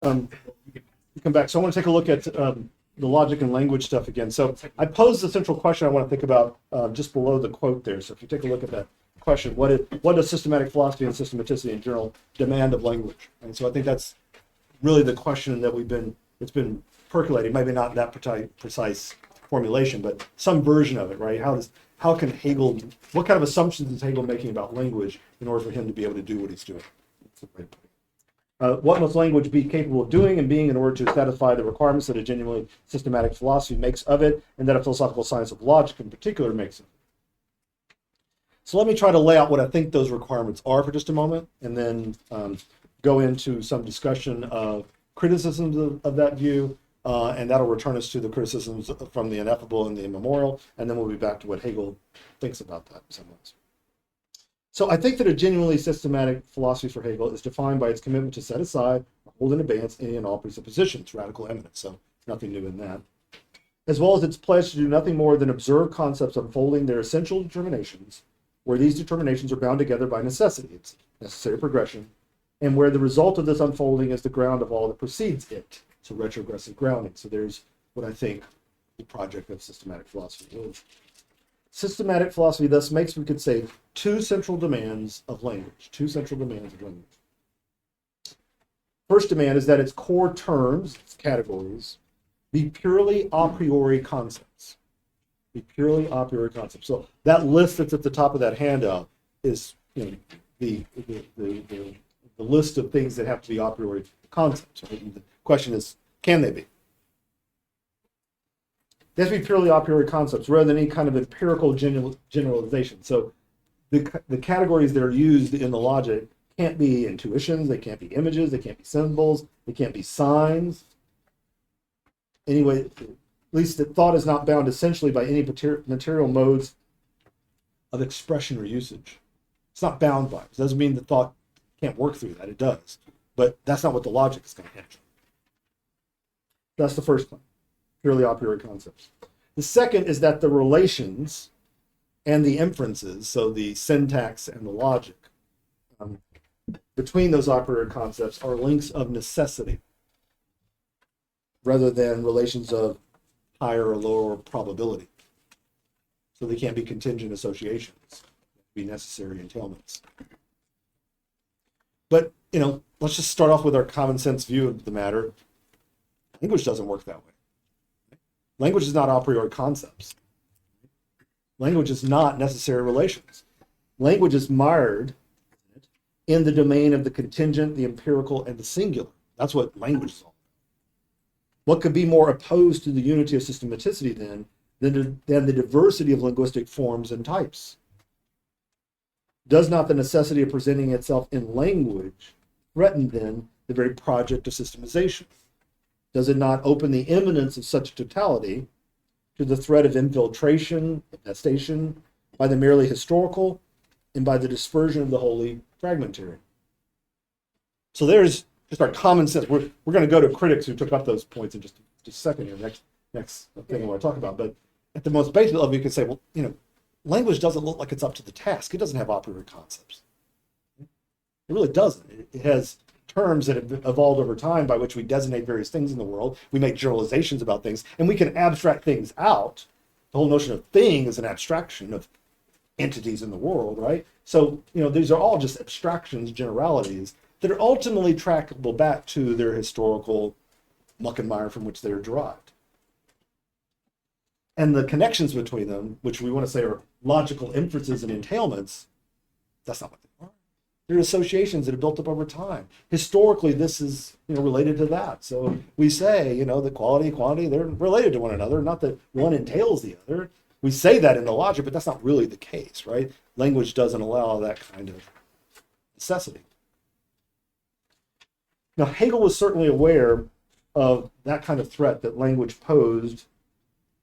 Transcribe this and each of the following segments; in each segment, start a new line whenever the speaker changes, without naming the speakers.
Um, come back. So I want to take a look at the logic and language stuff again. So I posed the central question I want to think about just below the quote there. So if you take a look at that question, what does systematic philosophy and systematicity in general demand of language? And so I think that's really the question that it's been percolating. Maybe not that precise formulation, but some version of it, right? How can Hegel, what kind of assumptions is Hegel making about language in order for him to be able to do what he's doing? That's a great point. What must language be capable of doing and being in order to satisfy the requirements that a genuinely systematic philosophy makes of it, and that a philosophical science of logic in particular makes of it? So let me try to lay out what I think those requirements are for just a moment, and then go into some discussion of criticisms of that view, and that'll return us to the criticisms from the ineffable and the immemorial, and then we'll be back to what Hegel thinks about that in some ways. So I think that a genuinely systematic philosophy for Hegel is defined by its commitment to set aside or hold in abeyance any and all presuppositions, radical eminence, so nothing new in that, as well as its pledge to do nothing more than observe concepts unfolding their essential determinations, where these determinations are bound together by necessity, it's necessary progression, and where the result of this unfolding is the ground of all that precedes it, so retrogressive grounding. So there's what I think the project of systematic philosophy is. Systematic philosophy thus makes, we could say, two central demands of language. First demand is that its core terms, its categories, be purely a priori concepts. So that list that's at the top of that handout is, the list of things that have to be a priori concepts. Right? And the question is, can they be? They have to be purely a priori concepts rather than any kind of empirical generalization. So the categories that are used in the logic can't be intuitions, they can't be images, they can't be symbols, they can't be signs. Anyway, at least the thought is not bound essentially by any material modes of expression or usage. It's not bound by it. It doesn't mean that thought can't work through that. It does. But that's not what the logic is going to handle. That's the first one. Purely a priori concepts. The second is that the relations and the inferences, so the syntax and the logic, between those a priori concepts are links of necessity rather than relations of higher or lower probability. So they can't be contingent associations, they be necessary entailments. But, let's just start off with our common sense view of the matter. Language doesn't work that way. Language is not a priori concepts. Language is not necessary relations. Language is mired in the domain of the contingent, the empirical, and the singular. That's what language is all about. What could be more opposed to the unity of systematicity then than the diversity of linguistic forms and types? Does not the necessity of presenting itself in language threaten then the very project of systemization? Does it not open the imminence of such totality to the threat of infiltration, infestation, by the merely historical and by the dispersion of the wholly fragmentary? So there's just our common sense. We're going to go to critics who took up those points in just a second here, next thing I want to talk about. But at the most basic level, you can say, well, language doesn't look like it's up to the task. It doesn't have a priori concepts. It really doesn't. It has terms that have evolved over time by which we designate various things in the world. We make generalizations about things, and we can abstract things out. The whole notion of thing is an abstraction of entities in the world, right? So, these are all just abstractions, generalities, that are ultimately trackable back to their historical muck and mire from which they're derived. And the connections between them, which we want to say are logical inferences and entailments, that's not what they are. They're associations that have built up over time. Historically, this is related to that. So we say, the quality, quantity, they're related to one another, not that one entails the other. We say that in the logic, but that's not really the case, right? Language doesn't allow that kind of necessity. Now, Hegel was certainly aware of that kind of threat that language posed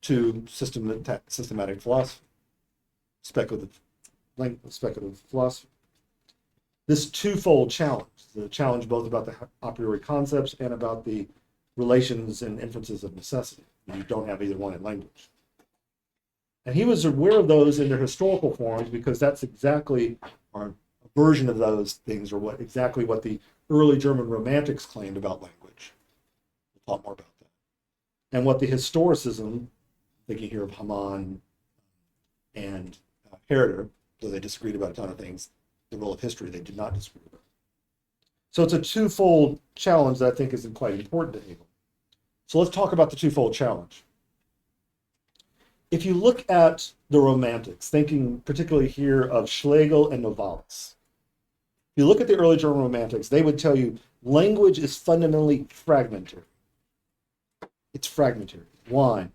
to systematic philosophy, speculative philosophy. This twofold challenge, the challenge both about the a priori concepts and about the relations and inferences of necessity. You don't have either one in language. And he was aware of those in their historical forms because that's exactly our version of those things, or exactly what the early German Romantics claimed about language. talk more about that. And what the historicism, thinking here of Hamann and Herder, though they disagreed about a ton of things, the role of history they did not disagree about. So it's a twofold challenge that I think is quite important to Hegel. So let's talk about the twofold challenge. If you look at the Romantics, thinking particularly here of Schlegel and Novalis, if you look at the early German Romantics, they would tell you language is fundamentally fragmentary. It's fragmentary. Why?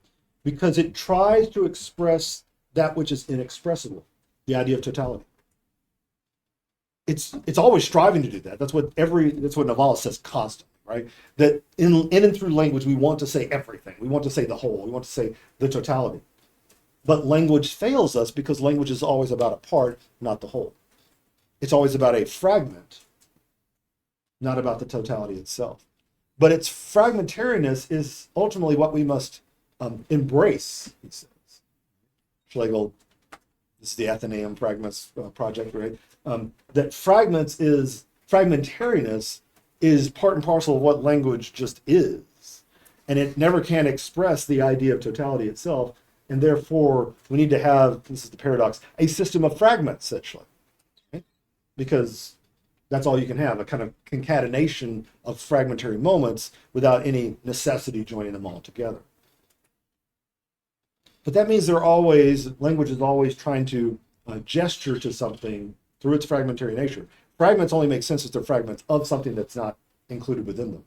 Because it tries to express that which is inexpressible, the idea of totality. It's always striving to do that. That's what Novalis says constantly, right? That in and through language, we want to say everything. We want to say the whole. We want to say the totality. But language fails us because language is always about a part, not the whole. It's always about a fragment, not about the totality itself. But its fragmentariness is ultimately what we must embrace, he says. Schlegel, this is the Athenaeum Fragments project, right? That fragmentariness is part and parcel of what language just is. And it never can express the idea of totality itself. And therefore, we need to have, this is the paradox, a system of fragments, said Schlegel. Right? Because that's all you can have, a kind of concatenation of fragmentary moments without any necessity joining them all together. But that means language is always trying to gesture to something through its fragmentary nature. Fragments only make sense if they're fragments of something that's not included within them.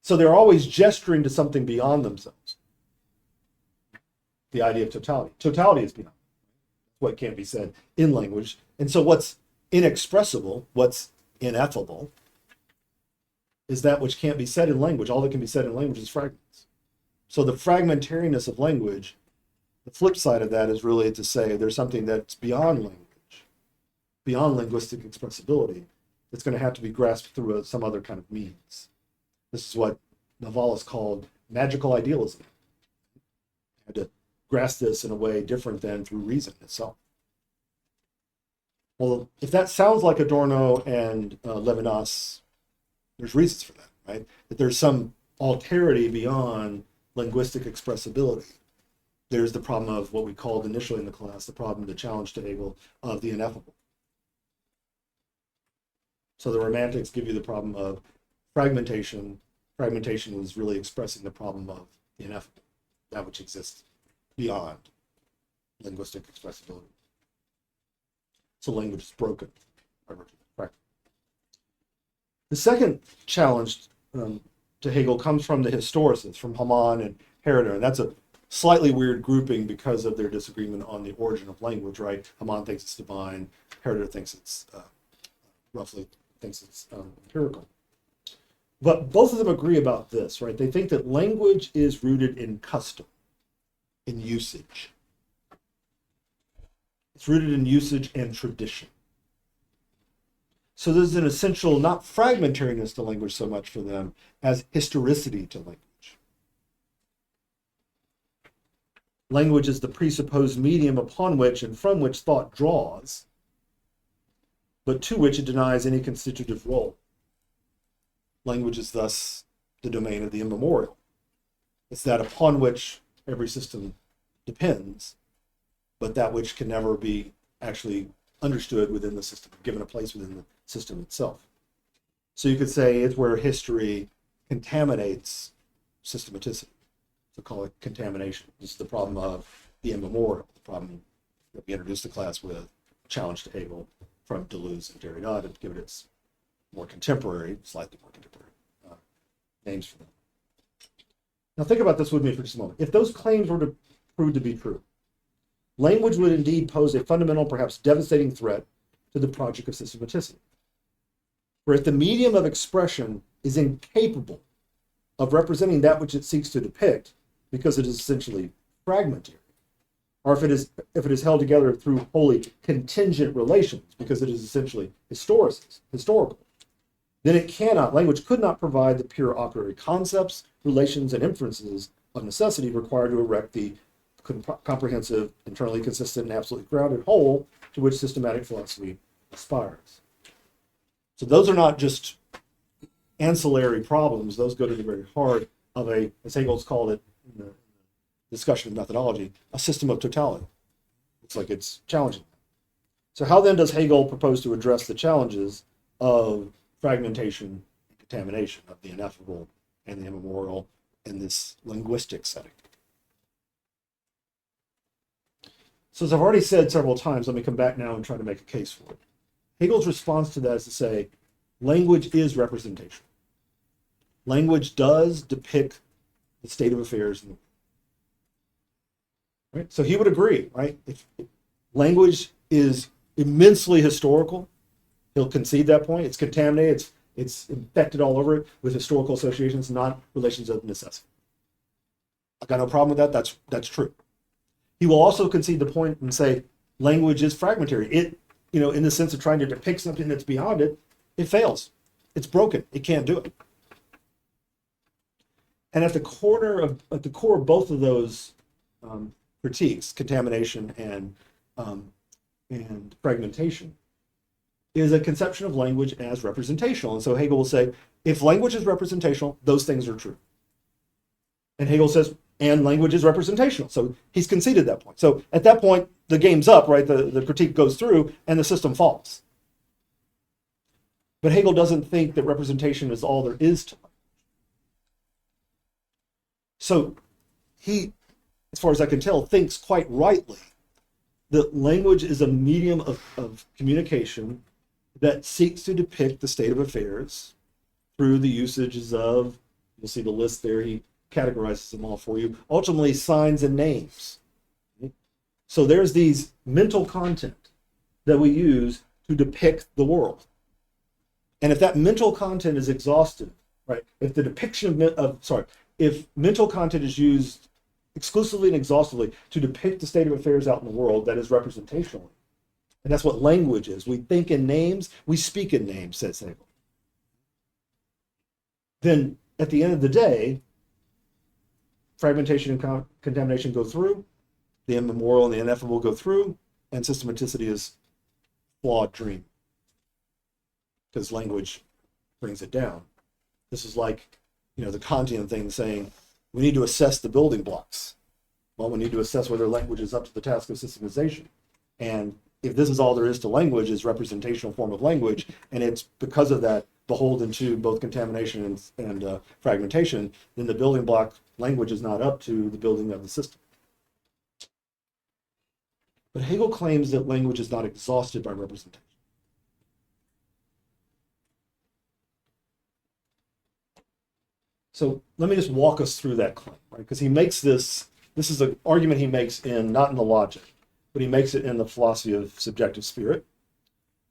So they're always gesturing to something beyond themselves. The idea of totality. Totality is beyond what can't be said in language. And so what's inexpressible, what's ineffable, is that which can't be said in language. All that can be said in language is fragments. So the fragmentariness of language, the flip side of that is really to say there's something that's beyond language, beyond linguistic expressibility, that's going to have to be grasped through some other kind of means. This is what Novalis called magical idealism. You had to grasp this in a way different than through reason itself. Well, if that sounds like Adorno and Levinas, there's reasons for that, right? That there's some alterity beyond linguistic expressibility. There's the problem of what we called initially in the class, the challenge to Hegel of the ineffable. So the Romantics give you the problem of fragmentation. Fragmentation is really expressing the problem of the ineffable, that which exists beyond linguistic expressibility. So language is broken. The second challenge to Hegel comes from the historicists, from Hamann and Herder, and that's a slightly weird grouping because of their disagreement on the origin of language, right? Hamann thinks it's divine, Herder thinks it's empirical. But both of them agree about this, right? They think that language is rooted in custom, in usage. It's rooted in usage and tradition. So there's an essential, not fragmentariness to language so much for them as historicity to language. Language is the presupposed medium upon which and from which thought draws, but to which it denies any constitutive role. Language is thus the domain of the immemorial. It's that upon which every system depends, but that which can never be actually understood within the system, given a place within the system itself. So you could say it's where history contaminates systematicity. So call it contamination. This is the problem of the immemorial, the problem that we introduced the class with, challenge to Hegel from Deleuze and Derrida to give it its more contemporary, slightly more contemporary names for them. Now think about this with me for just a moment. If those claims were to prove to be true, language would indeed pose a fundamental, perhaps devastating threat to the project of systematicity. For if the medium of expression is incapable of representing that which it seeks to depict, because it is essentially fragmentary, or if it is held together through wholly contingent relations, because it is essentially historical, then language could not provide the pure a priori concepts, relations, and inferences of necessity required to erect the comprehensive, internally consistent, and absolutely grounded whole to which systematic philosophy aspires. So those are not just ancillary problems, those go to the very heart of a, as Hegel's called it in the discussion of methodology, a system of totality. It's like it's challenging. So how then does Hegel propose to address the challenges of fragmentation and contamination, of the ineffable and the immemorial in this linguistic setting? So as I've already said several times, let me come back now and try to make a case for it. Hegel's response to that is to say, language is representation. Language does depict the state of affairs in the world. Right? So he would agree, right? If language is immensely historical, he'll concede that point. It's contaminated, it's infected all over it with historical associations, not relations of necessity. I've got no problem with that. That's true. He will also concede the point and say language is fragmentary. It, in the sense of trying to depict something that's beyond it, it fails. It's broken. It can't do it. And at the core of both of those critiques, contamination and fragmentation, is a conception of language as representational. And so Hegel will say, if language is representational, those things are true. And Hegel says, and language is representational. So he's conceded that point. So at that point, the game's up, right? The critique goes through and the system falls. But Hegel doesn't think that representation is all there is to language. So he, as far as I can tell, thinks quite rightly that language is a medium of communication that seeks to depict the state of affairs through the usages of, you'll see the list there, he categorizes them all for you, ultimately signs and names. So there's these mental content that we use to depict the world. And if that mental content is exhaustive, right, if the depiction if mental content is used exclusively and exhaustively to depict the state of affairs out in the world, that is representationally. And that's what language is. We think in names, we speak in names, says Hegel. Then at the end of the day, fragmentation and contamination go through, the immemorial and the ineffable go through, and systematicity is flawed dream. Because language brings it down. This is like, the Kantian thing saying, we need to assess the building blocks. Well, we need to assess whether language is up to the task of systemization. And if this is all there is to language, is representational form of language, and it's because of that beholden to both contamination and fragmentation, then the building block language is not up to the building of the system. But Hegel claims that language is not exhausted by representation. So let me just walk us through that claim, right? Because he makes this is an argument he makes not in the logic, but he makes it in the philosophy of subjective spirit,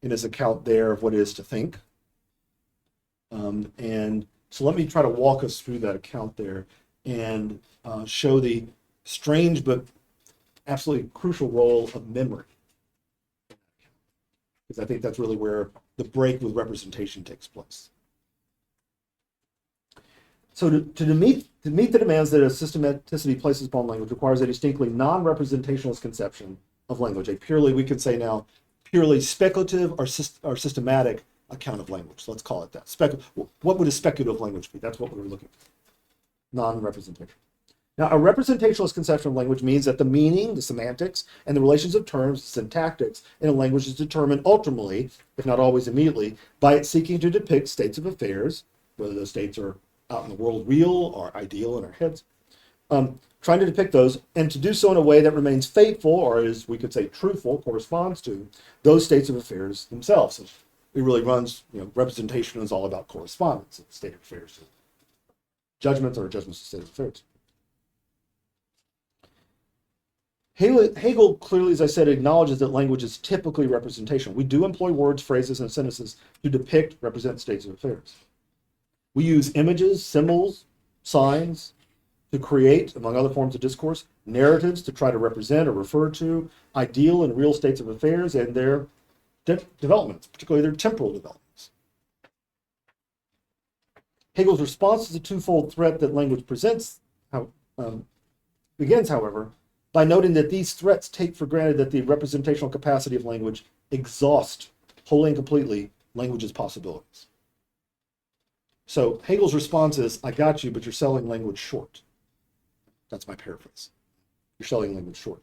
in his account there of what it is to think. And so let me try to walk us through that account there and show the strange but absolutely crucial role of memory. Because I think that's really where the break with representation takes place. So to meet the demands that a systematicity places upon language requires a distinctly non-representationalist conception of language, a purely, we could say now, purely speculative or systematic account of language. Let's call it that. What would a speculative language be? That's what we were looking for. Non-representation. Now, a representationalist conception of language means that the meaning, the semantics, and the relations of terms, the syntactics, in a language is determined ultimately, if not always immediately, by its seeking to depict states of affairs, whether those states are out in the world real or ideal in our heads, trying to depict those, and to do so in a way that remains faithful, or as we could say truthful, corresponds to those states of affairs themselves. So it really runs, representation is all about correspondence of the state of affairs to judgments or judgments of state of affairs. Hegel clearly, as I said, acknowledges that language is typically representational. We do employ words, phrases, and sentences to depict, represent states of affairs. We use images, symbols, signs to create, among other forms of discourse, narratives to try to represent or refer to ideal and real states of affairs and their developments, particularly their temporal developments. Hegel's response to the twofold threat that language presents begins, however, by noting that these threats take for granted that the representational capacity of language exhausts wholly and completely language's possibilities. So Hegel's response is, I got you, but you're selling language short. That's my paraphrase. You're selling language short.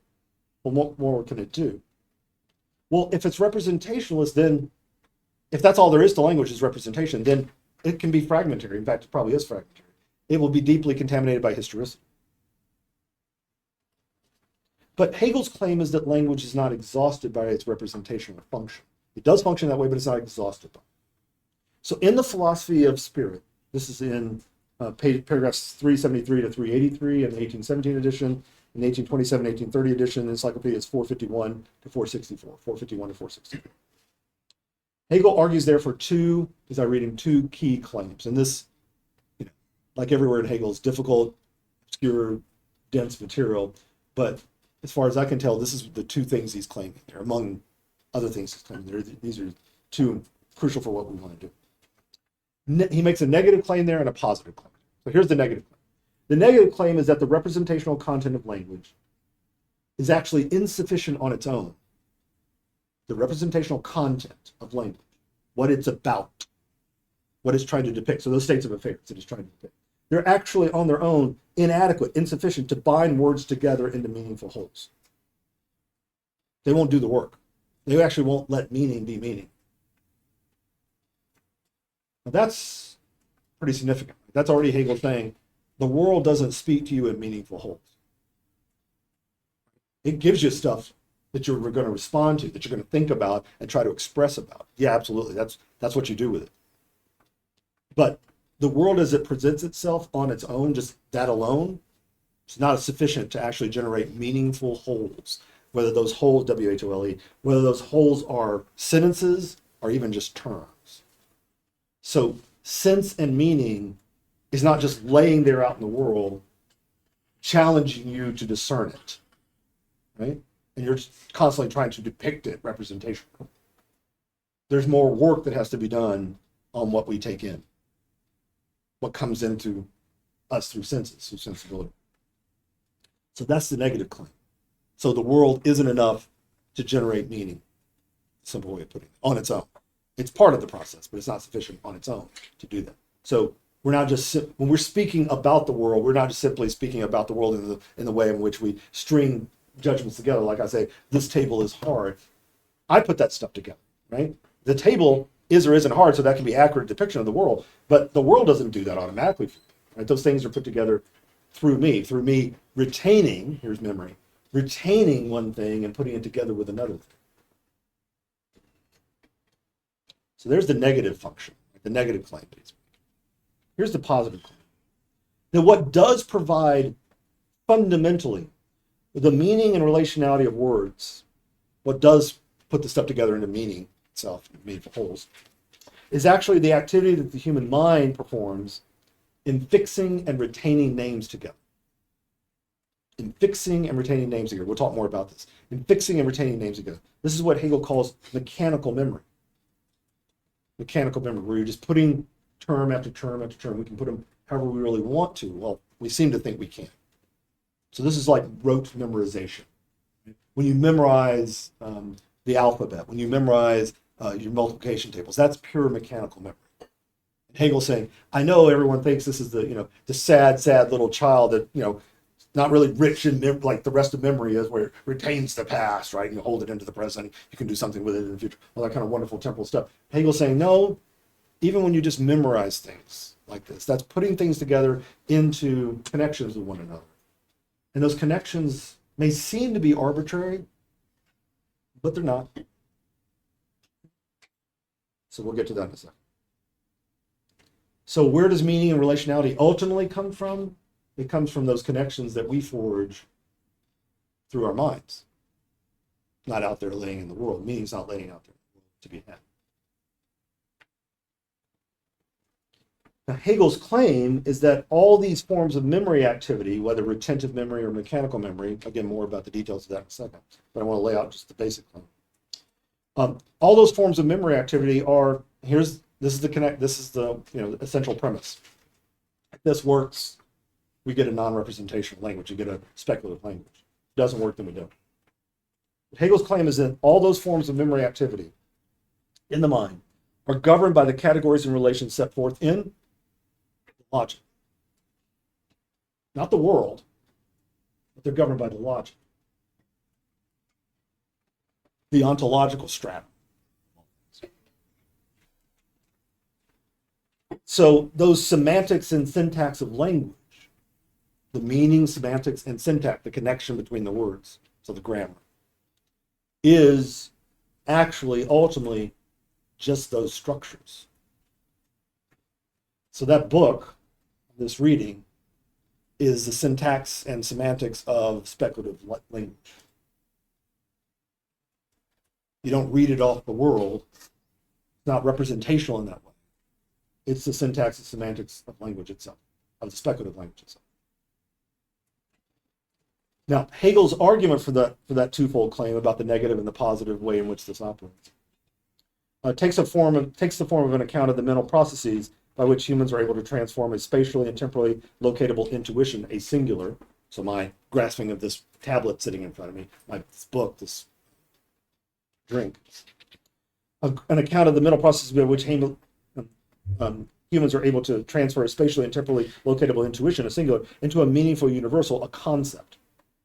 Well, what more can it do? Well, if it's representationalist, then if that's all there is to language is representation, then it can be fragmentary. In fact, it probably is fragmentary. It will be deeply contaminated by historicity. But Hegel's claim is that language is not exhausted by its representational function. It does function that way, but it's not exhausted by it. So in the philosophy of spirit, this is in paragraphs 373 to 383 in the 1817 edition, in the 1827, 1830 edition, the encyclopedia is 451 to 464, 451 to 464. Hegel argues therefore two, as I read him, two key claims. And this, like everywhere in Hegel, is difficult, obscure, dense material. But as far as I can tell, this is the two things he's claiming there, among other things he's claiming there. These are two crucial for what we want to do. He makes a negative claim there and a positive claim. So here's the negative claim. The negative claim is that the representational content of language is actually insufficient on its own. The representational content of language, what it's about, what it's trying to depict. So those states of affairs that it's trying to depict. They're actually on their own inadequate, insufficient to bind words together into meaningful wholes. They won't do the work. They actually won't let meaning be meaning. Now that's pretty significant. That's already Hegel saying the world doesn't speak to you in meaningful wholes. It gives you stuff that you're going to respond to, that you're going to think about and try to express about. Yeah, absolutely. That's what you do with it. But the world as it presents itself on its own, just that alone, it's not sufficient to actually generate meaningful wholes. Whether those wholes, W-H-O-L-E, whether those wholes are sentences or even just terms. So sense and meaning is not just laying there out in the world, challenging you to discern it, right? And you're constantly trying to depict it representationally. There's more work that has to be done on what we take in, what comes into us through senses, through sensibility. So that's the negative claim. So the world isn't enough to generate meaning, simple way of putting it, on its own. It's part of the process, but it's not sufficient on its own to do that. So we're not just, when we're speaking about the world, we're not just simply speaking about the world in the way in which we string judgments together. Like I say, this table is hard. I put that stuff together, right? The table is or isn't hard, so that can be accurate depiction of the world, but the world doesn't do that automatically, right? Those things are put together through me retaining, here's memory, retaining one thing and putting it together with another thing. So there's the negative function, the negative claim. Here's the positive claim. Now, what does provide fundamentally the meaning and relationality of words, what does put the stuff together into meaning itself, meaningful wholes, is actually the activity that the human mind performs in fixing and retaining names together. In fixing and retaining names together. We'll talk more about this. In fixing and retaining names together. This is what Hegel calls mechanical memory. Mechanical memory, where you're just putting term after term after term. We can put them however we really want to. Well, we seem to think we can. So this is like rote memorization. When you memorize the alphabet, when you memorize your multiplication tables, that's pure mechanical memory. And Hegel's saying, I know everyone thinks this is the sad little child that not really rich in like the rest of memory is, where it retains the past, right? You hold it into the present, you can do something with it in the future, all that kind of wonderful temporal stuff. Hegel's saying, no, even when you just memorize things like this, that's putting things together into connections with one another. And those connections may seem to be arbitrary, but they're not. So we'll get to that in a second. So where does meaning and relationality ultimately come from? It comes from those connections that we forge through our minds. Not out there laying in the world. Meaning's not laying out there to be had. Now, Hegel's claim is that all these forms of memory activity, whether retentive memory or mechanical memory, again, more about the details of that in a second, but I want to lay out just the basic claim. All those forms of memory activity are, this is the essential premise. If this works, we get a non-representational language, you get a speculative language. If it doesn't work, then we don't. But Hegel's claim is that all those forms of memory activity in the mind are governed by the categories and relations set forth in logic. Not the world, but they're governed by the logic. The ontological stratum. So those semantics and syntax of language, the meaning, semantics, and syntax, the connection between the words, so the grammar, is actually ultimately just those structures. So that book, this reading, is the syntax and semantics of speculative language. You don't read it off the world. It's not representational in that way. It's the syntax and semantics of language itself, of the speculative language itself. Now, Hegel's argument for that twofold claim about the negative and the positive way in which this operates takes the form of an account of the mental processes by which humans are able to transform a spatially and temporally locatable intuition, a singular. So my grasping of this tablet sitting in front of me, this book, this drink, an account of the mental processes by which humans are able to transfer a spatially and temporally locatable intuition, a singular, into a meaningful universal, a concept,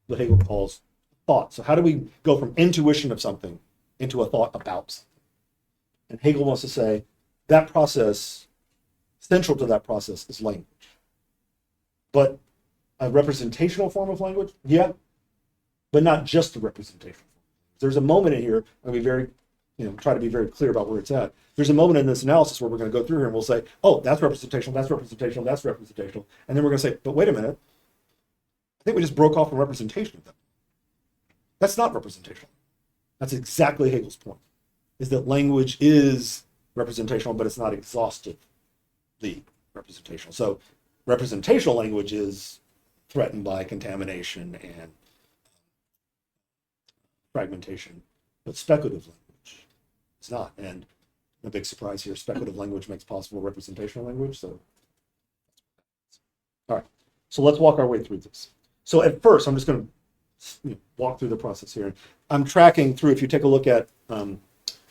what Hegel calls thought. So how do we go from intuition of something into a thought about something? And Hegel wants to say that process, central to that process, is language. But a representational form of language? Yeah, but not just a representational. There's a moment in here, I'll be very, try to be very clear about where it's at. There's a moment in this analysis where we're going to go through here and we'll say, oh, that's representational, that's representational, that's representational. And then we're going to say, but wait a minute, I think we just broke off a representation of that. That's not representational. That's exactly Hegel's point, is that language is representational, but it's not exhaustively representational. So representational language is threatened by contamination and fragmentation, but speculative language is not. And no big surprise here, speculative language makes possible representational language. So, all right, so let's walk our way through this. So at first, I'm just going to walk through the process here. I'm tracking through, if you take a look at the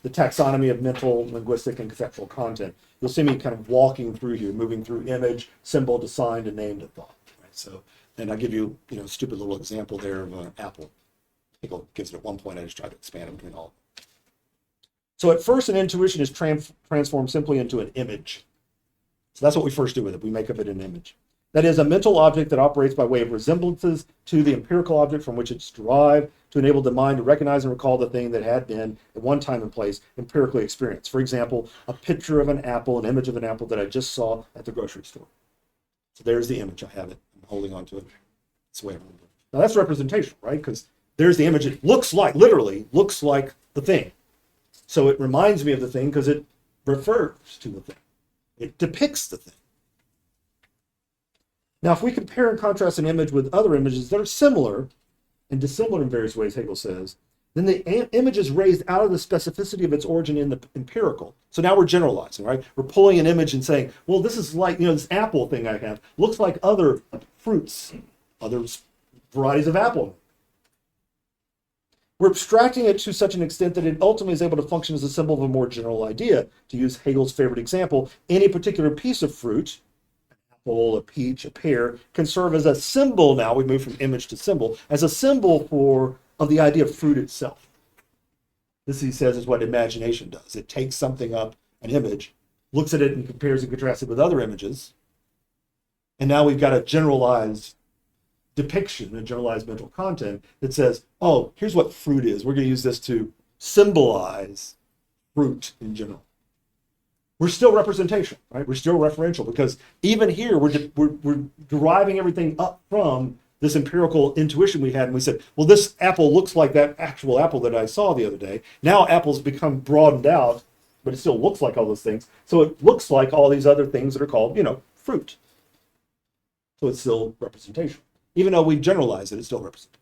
taxonomy of mental, linguistic, and conceptual content, you'll see me kind of walking through here, moving through image, symbol to sign to name to thought. Right? So, and I'll give you, a stupid little example there of an apple. Hegel gives it at one point. I just try to expand it between all of them. So at first, an intuition is transformed simply into an image. So that's what we first do with it. We make of it an image. That is a mental object that operates by way of resemblances to the empirical object from which it's derived to enable the mind to recognize and recall the thing that had been at one time and place empirically experienced. For example, a picture of an apple, an image of an apple that I just saw at the grocery store. So there's the image. I have it. I'm holding on to it. That's the way I remember it. Now that's representation, right? Because there's the image. It looks like, literally looks like the thing. So it reminds me of the thing because it refers to the thing. It depicts the thing. Now, if we compare and contrast an image with other images that are similar and dissimilar in various ways, Hegel says, then the image is raised out of the specificity of its origin in the empirical. So now we're generalizing, right? We're pulling an image and saying, well, this is like, this apple thing I have looks like other fruits, other varieties of apple. We're abstracting it to such an extent that it ultimately is able to function as a symbol of a more general idea. To use Hegel's favorite example, any particular piece of fruit, a peach, a pear, can serve as a symbol. Now we move from image to symbol, as a symbol of the idea of fruit itself. This, he says, is what imagination does. It takes something up, an image, looks at it and compares and contrasts it with other images, and now we've got a generalized depiction, a generalized mental content that says, oh, here's what fruit is. We're going to use this to symbolize fruit in general. We're still representation, right? We're still referential because even here we're deriving everything up from this empirical intuition we had, and we said, well, this apple looks like that actual apple that I saw the other day. Now apples become broadened out, but it still looks like all those things. So it looks like all these other things that are called, fruit. So it's still representation. Even though we've generalized it, it's still representation.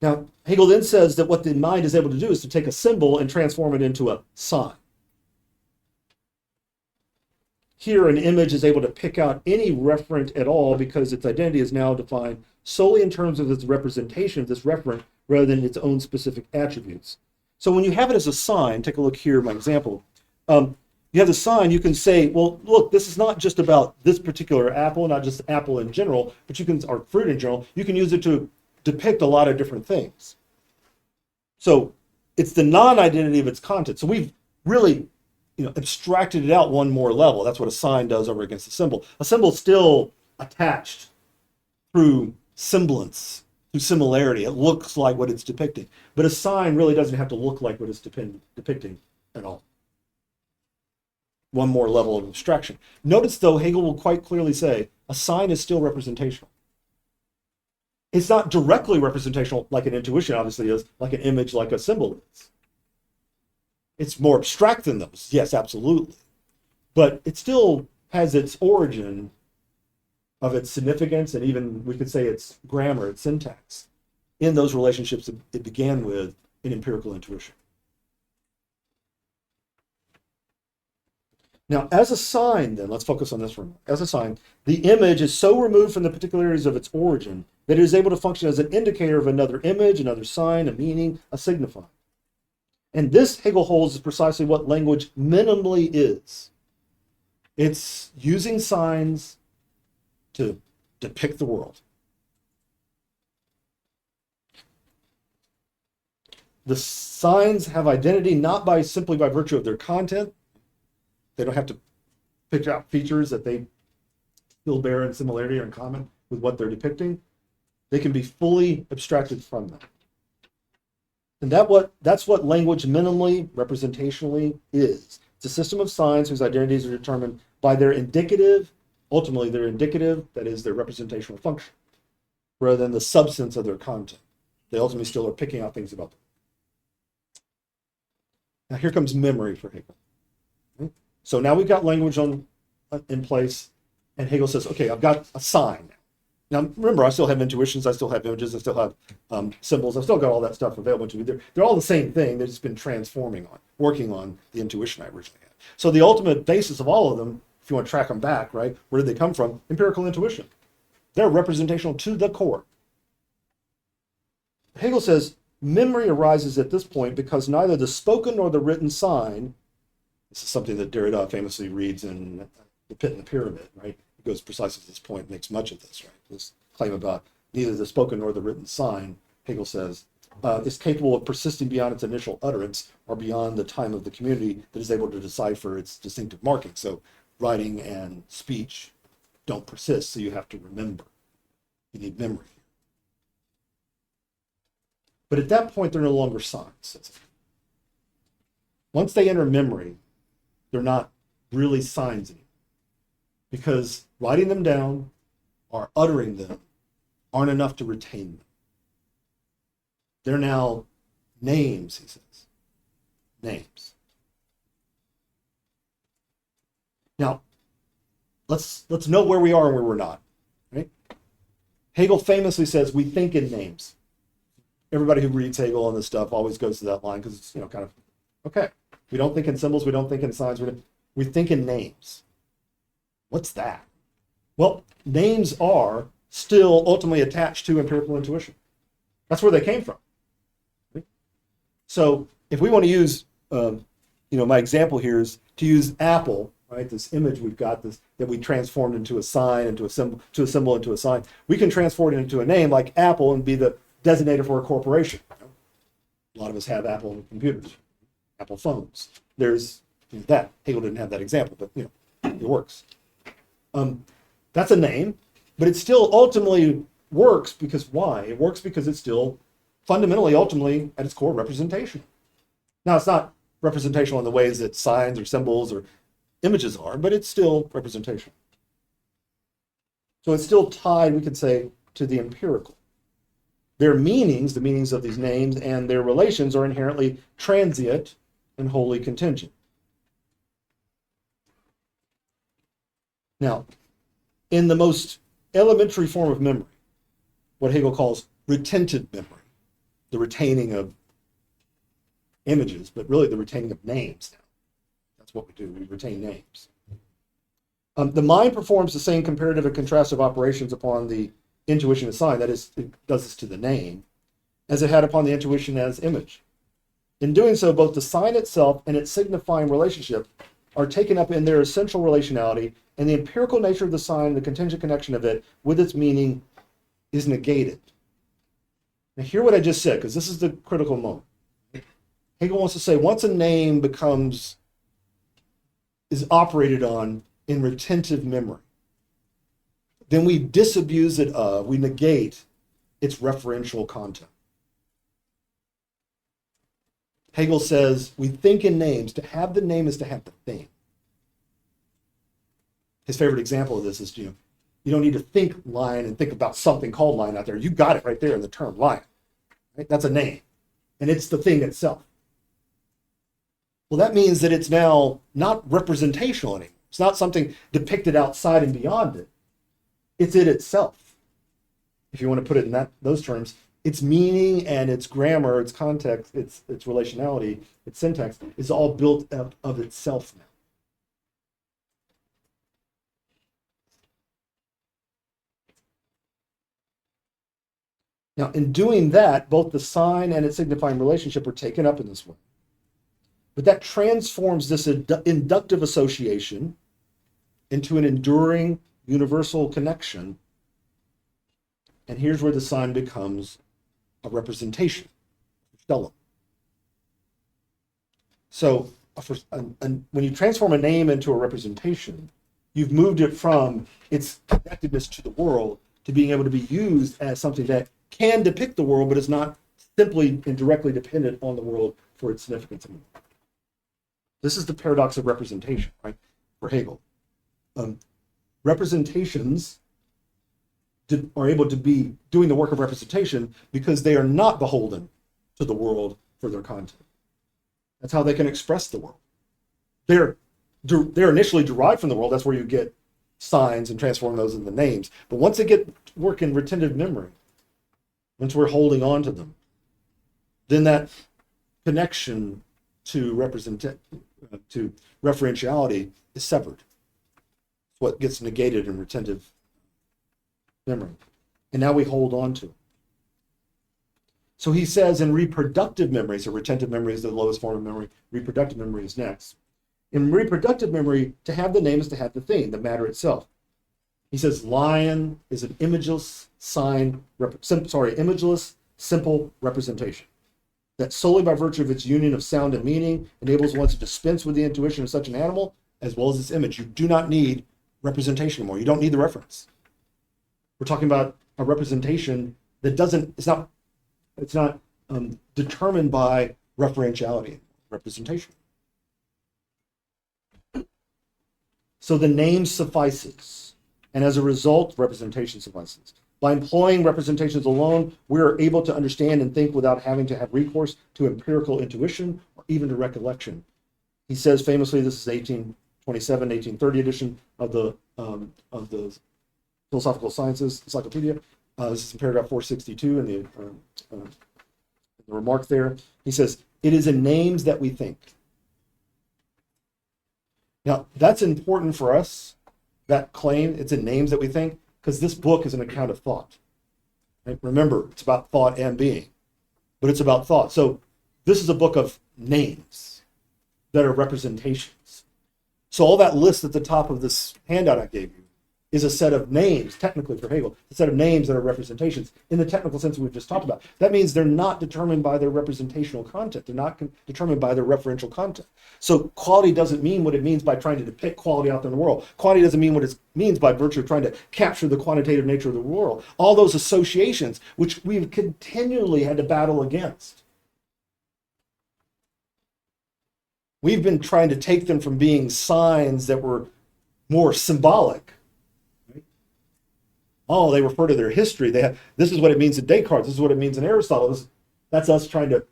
Now, Hegel then says that what the mind is able to do is to take a symbol and transform it into a sign. Here, an image is able to pick out any referent at all because its identity is now defined solely in terms of its representation of this referent rather than its own specific attributes. So when you have it as a sign, take a look here at my example, you have the sign, you can say, well, look, this is not just about this particular apple, not just apple in general, but you can, or fruit in general, you can use it to depict a lot of different things. So it's the non-identity of its content. So we've really, abstracted it out one more level. That's what a sign does over against a symbol. A symbol is still attached through semblance, through similarity. It looks like what it's depicting. But a sign really doesn't have to look like what it's depicting at all. One more level of abstraction. Notice, though, Hegel will quite clearly say a sign is still representational. It's not directly representational like an intuition obviously is, like an image, like a symbol is. It's more abstract than those, yes, absolutely. But it still has its origin of its significance, and even we could say its grammar, its syntax, in those relationships it began with in empirical intuition. Now, as a sign, then, let's focus on this for a moment. As a sign, the image is so removed from the particularities of its origin that it is able to function as an indicator of another image, another sign, a meaning, a signifier. And this, Hegel holds, is precisely what language minimally is. It's using signs to depict the world. The signs have identity not simply by virtue of their content. They don't have to pick out features that they still bear in similarity or in common with what they're depicting. They can be fully abstracted from them. And that's what language minimally, representationally is. It's a system of signs whose identities are determined by their indicative, ultimately their indicative, that is their representational function, rather than the substance of their content. They ultimately still are picking out things about them. Now here comes memory for Hegel. Okay? So now we've got language in place, and Hegel says, okay, I've got a sign. Now, remember, I still have intuitions, I still have images, I still have symbols, I've still got all that stuff available to me. They're all the same thing, they've just been working on the intuition I originally had. So the ultimate basis of all of them, if you want to track them back, right, where did they come from? Empirical intuition. They're representational to the core. Hegel says, memory arises at this point because neither the spoken nor the written sign, this is something that Derrida famously reads in The Pit and the Pyramid, right? It goes precisely to this point, makes much of this, right? This claim about neither the spoken nor the written sign, Hegel says, is capable of persisting beyond its initial utterance or beyond the time of the community that is able to decipher its distinctive marking. So writing and speech don't persist, so you have to remember. You need memory. But at that point, they're no longer signs. Once they enter memory, they're not really signs anymore. Because writing them down or uttering them aren't enough to retain them. They're now names, he says. Names. Now, let's know where we are and where we're not. Right? Hegel famously says we think in names. Everybody who reads Hegel and this stuff always goes to that line because it's kind of okay. We don't think in symbols. We don't think in signs. We think in names. What's that? Well, names are still ultimately attached to empirical intuition. That's where they came from. So if we want to use, my example here is to use apple, right? This image we've got that we transformed into a sign, into a symbol, into a sign. We can transform it into a name like Apple and be the designator for a corporation. A lot of us have Apple computers, Apple phones. There's that. Hegel didn't have that example, but it works. That's a name, but it still ultimately works because why? It works because it's still fundamentally, ultimately, at its core, representation. Now, it's not representational in the ways that signs or symbols or images are, but it's still representation. So it's still tied, we could say, to the empirical. Their meanings, the meanings of these names and their relations are inherently transient and wholly contingent. Now, in the most elementary form of memory, what Hegel calls retentive memory, the retaining of images, but really the retaining of names now. That's what we do, we retain names. The mind performs the same comparative and contrastive operations upon the intuition as sign, that is, it does this to the name, as it had upon the intuition as image. In doing so, both the sign itself and its signifying relationship are taken up in their essential relationality, and the empirical nature of the sign, the contingent connection of it with its meaning, is negated. Now, hear what I just said, because this is the critical moment. Hegel wants to say once a name is operated on in retentive memory, then we disabuse it of, we negate its referential content. Hegel says we think in names. To have the name is to have the thing. His favorite example of this is, you don't need to think lion and think about something called lion out there. You got it right there in the term lion. Right? That's a name. And it's the thing itself. Well, that means that it's now not representational anymore. It's not something depicted outside and beyond it. It's it itself. If you want to put it in those terms, its meaning and its grammar, its context, its relationality, its syntax is all built up of itself now. Now, in doing that, both the sign and its signifying relationship are taken up in this way. But that transforms this inductive association into an enduring universal connection. And here's where the sign becomes a representation, stellum. So when you transform a name into a representation, you've moved it from its connectedness to the world to being able to be used as something that can depict the world, but is not simply and directly dependent on the world for its significance. This is the paradox of representation, right, for Hegel. Representations are able to be doing the work of representation because they are not beholden to the world for their content. That's how they can express the world. They're initially derived from the world. That's where you get signs and transform those into names. But once they get work in retentive memory, once we're holding on to them, then that connection to referentiality is severed. It's what gets negated in retentive memory. And now we hold on to it. So he says in reproductive memory, so retentive memory is the lowest form of memory, reproductive memory is next. In reproductive memory, to have the name is to have the thing, the matter itself. He says lion is an imageless imageless, simple representation that solely by virtue of its union of sound and meaning enables one to dispense with the intuition of such an animal as well as its image. You do not need representation anymore. You don't need the reference. We're talking about a representation that it's not determined by referentiality, representation. So the name suffices, and as a result, representation suffices. By employing representations alone, we are able to understand and think without having to have recourse to empirical intuition or even to recollection. He says famously, this is 1827, 1830 edition of the Philosophical Sciences Encyclopedia. This is in paragraph 462 in the remark there. He says, it is in names that we think. Now, that's important for us, that claim, it's in names that we think, because this book is an account of thought. Right? Remember, it's about thought and being, but it's about thought. So this is a book of names that are representations. So all that list at the top of this handout I gave you is a set of names, technically for Hegel, a set of names that are representations in the technical sense we've just talked about. That means they're not determined by their representational content. They're not determined by their referential content. So quality doesn't mean what it means by trying to depict quality out there in the world. Quality doesn't mean what it means by virtue of trying to capture the quantitative nature of the world. All those associations, which we've continually had to battle against. We've been trying to take them from being signs that were more symbolic. Oh, they refer to their history. This is what it means in Descartes. This is what it means in Aristotle. That's us trying to,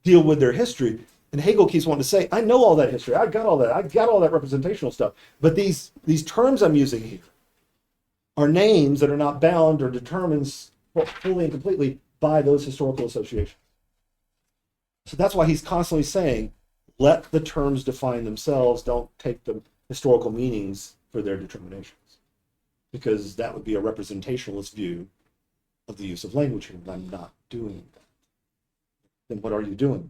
deal with their history. And Hegel keeps wanting to say, I know all that history. I got all that. I got all that representational stuff. But these terms I'm using here are names that are not bound or determined fully and completely by those historical associations. So that's why he's constantly saying, let the terms define themselves. Don't take the historical meanings for their determinations. Because that would be a representationalist view of the use of language here, and I'm not doing that. Then what are you doing?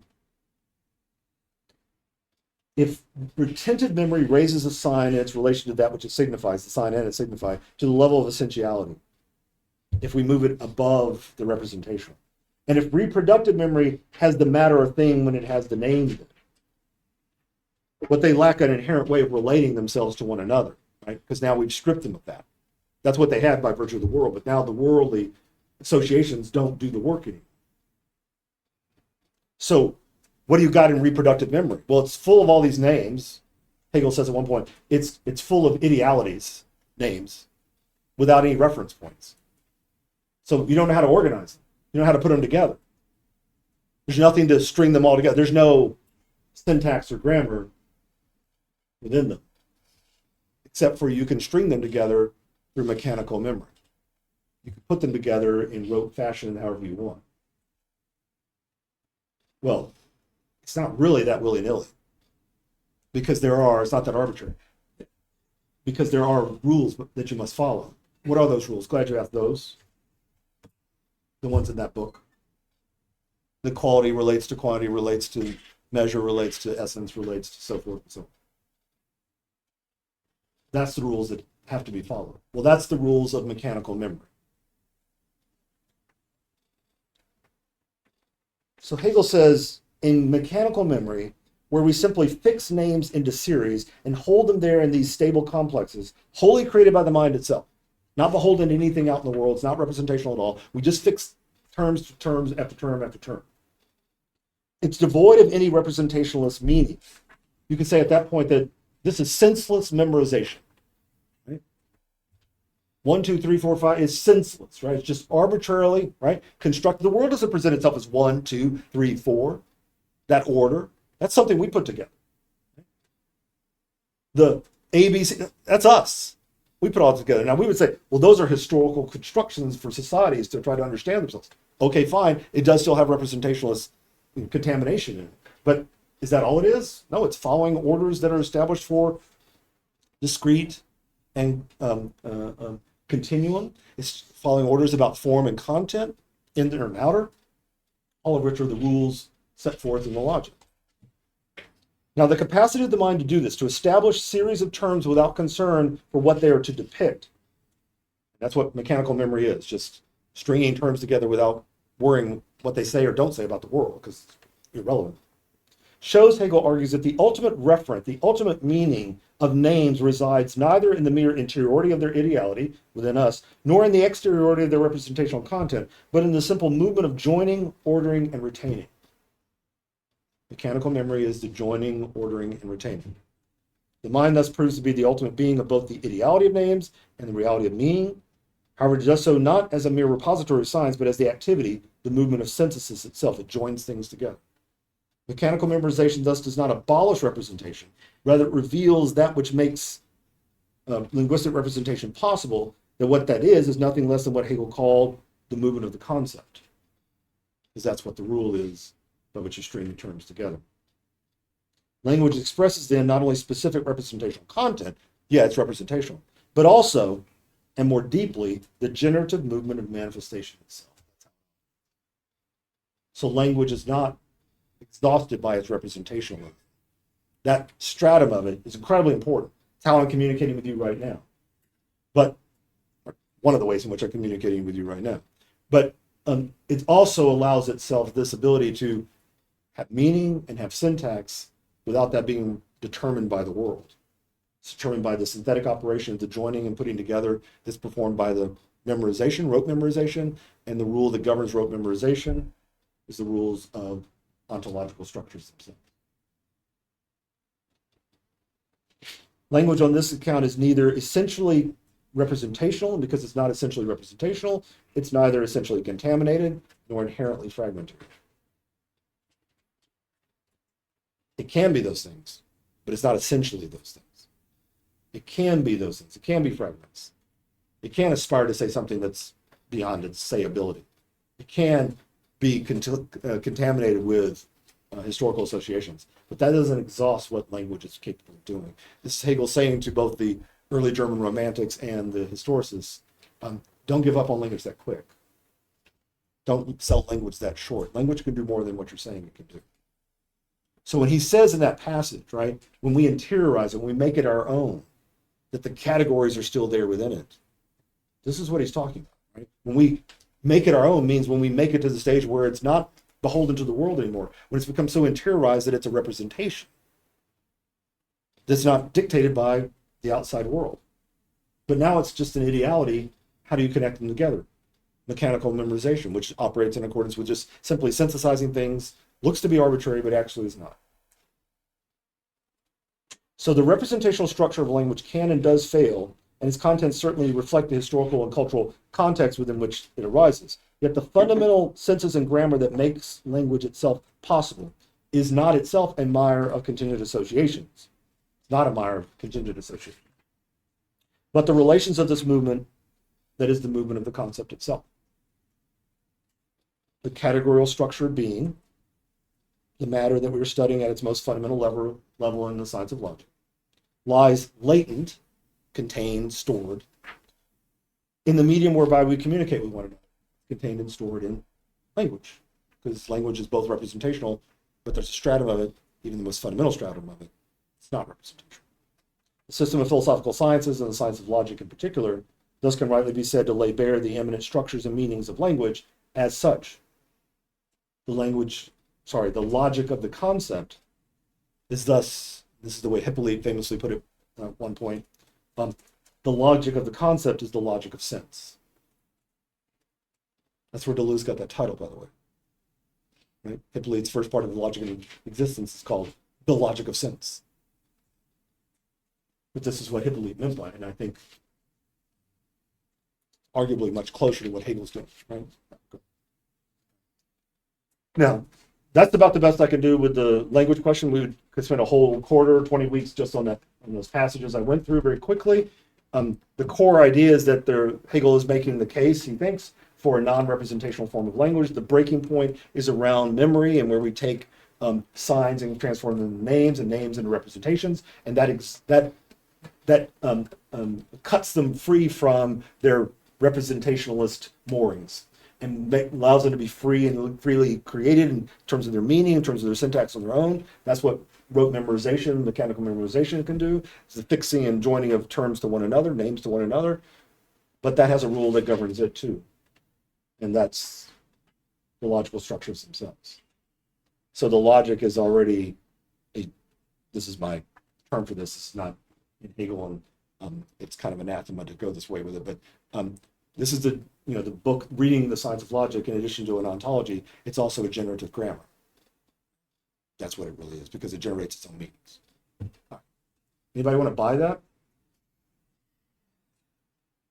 if retentive memory raises a sign in its relation to that which it signifies, the sign and it signify, to the level of essentiality, if we move it above the representation. And if reproductive memory has the matter or thing when it has the name, but they lack an inherent way of relating themselves to one another, right? Because now we've stripped them of that. That's what they had by virtue of the world, but now the worldly associations don't do the work anymore. So what do you got in reproductive memory? Well, it's full of all these names. Hegel says at one point, it's full of idealities, names, without any reference points. So you don't know how to organize them. You don't know how to put them together. There's nothing to string them all together. There's no syntax or grammar within them, except for you can string them together through mechanical memory. You can put them together in rote fashion however you want. Well, it's not really that willy-nilly, because it's not that arbitrary, because there are rules that you must follow. What are those rules? Glad you asked those. The ones in that book. The quality relates to quantity, relates to measure, relates to essence, relates to so forth and so on. That's the rules that have to be followed. Well, that's the rules of mechanical memory. So Hegel says, in mechanical memory, where we simply fix names into series and hold them there in these stable complexes, wholly created by the mind itself, not beholden to anything out in the world, it's not representational at all. We just fix terms to terms after term after term. It's devoid of any representationalist meaning. You can say at that point that this is senseless memorization. Right? 1, 2, 3, 4, 5 is senseless, right? It's just arbitrarily, right? Constructed. The world doesn't present itself as 1, 2, 3, 4. That order. That's something we put together. The ABC, that's us. We put all together. Now we would say, well, those are historical constructions for societies to try to understand themselves. Okay, fine. It does still have representationalist contamination in it. But is that all it is? No, it's following orders that are established for discrete and continuum. It's following orders about form and content, inner and outer, all of which are the rules set forth in the logic. Now, the capacity of the mind to do this, to establish a series of terms without concern for what they are to depict, that's what mechanical memory is, just stringing terms together without worrying what they say or don't say about the world, because it's irrelevant, shows, Hegel argues, that the ultimate referent, the ultimate meaning of names resides neither in the mere interiority of their ideality within us, nor in the exteriority of their representational content, but in the simple movement of joining, ordering, and retaining. Mechanical memory is the joining, ordering, and retaining. The mind thus proves to be the ultimate being of both the ideality of names and the reality of meaning. However, it does so not as a mere repository of signs, but as the activity, the movement of synthesis itself. It joins things together. Mechanical memorization thus does not abolish representation. Rather, it reveals that which makes linguistic representation possible, that what that is nothing less than what Hegel called the movement of the concept. Because that's what the rule is by which you string the terms together. Language expresses then not only specific representational content, yeah, it's representational, but also, and more deeply, the generative movement of manifestation itself. So language is not exhausted by its representationalism. That stratum of it is incredibly important. It's how I'm communicating with you right now. But one of the ways in which I'm communicating with you right now. But it also allows itself this ability to have meaning and have syntax without that being determined by the world. It's determined by the synthetic operation of the joining and putting together that's performed by the memorization, rote memorization, and the rule that governs rote memorization is the rules of ontological structures themselves. Language on this account is neither essentially representational, and because it's not essentially representational, it's neither essentially contaminated nor inherently fragmentary. It can be those things, but it's not essentially those things. It can be those things. It can be fragments. It can aspire to say something that's beyond its sayability. It can be contaminated with historical associations, but that doesn't exhaust what language is capable of doing. This is Hegel saying to both the early German romantics and the historicists, don't give up on language that quick. Don't sell language that short. Language can do more than what you're saying it can do. So when he says in that passage, right, when we interiorize it, when we make it our own, that the categories are still there within it. This is what he's talking about, right? When we make it our own means when we make it to the stage where it's not beholden to the world anymore, when it's become so interiorized that it's a representation that's not dictated by the outside world. But now it's just an ideality. How do you connect them together? Mechanical memorization, which operates in accordance with just simply synthesizing things, looks to be arbitrary, but actually is not. So the representational structure of language can and does fail, and its contents certainly reflect the historical and cultural context within which it arises. Yet the fundamental senses and grammar that makes language itself possible is not itself a mire of contingent associations. It's not a mire of contingent associations. But the relations of this movement, that is the movement of the concept itself. The categorical structure being the matter that we are studying at its most fundamental level in the science of logic, lies latent, contained, stored, in the medium whereby we communicate with one another, contained and stored in language. Because language is both representational, but there's a stratum of it, even the most fundamental stratum of it, it's not representational. The system of philosophical sciences, and the science of logic in particular, thus can rightly be said to lay bare the eminent structures and meanings of language as such. The logic of the concept is thus, this is the way Hippolyte famously put it at one point, the logic of the concept is the logic of sense. That's where Deleuze got that title, by the way. Right? Hippolyte's first part of the logic of existence is called the logic of sense. But this is what Hippolyte meant by it, and I think arguably much closer to what Hegel's doing, right? Now, that's about the best I can do with the language question. We could spend a whole quarter, 20 weeks just on those passages I went through very quickly. The core idea is that Hegel is making the case, he thinks, for a non-representational form of language. The breaking point is around memory and where we take signs and transform them into names and names into representations, and that cuts them free from their representationalist moorings and allows them to be free and freely created in terms of their meaning, in terms of their syntax on their own. That's what rote memorization, mechanical memorization can do. It's the fixing and joining of terms to one another, names to one another. But that has a rule that governs it too. And that's the logical structures themselves. So the logic is already this is my term for this. It's not in Hegel, and it's kind of anathema to go this way with it. But this is the book, reading the science of logic, in addition to an ontology, it's also a generative grammar. That's what it really is, because it generates its own meanings. Right. Anybody want to buy that?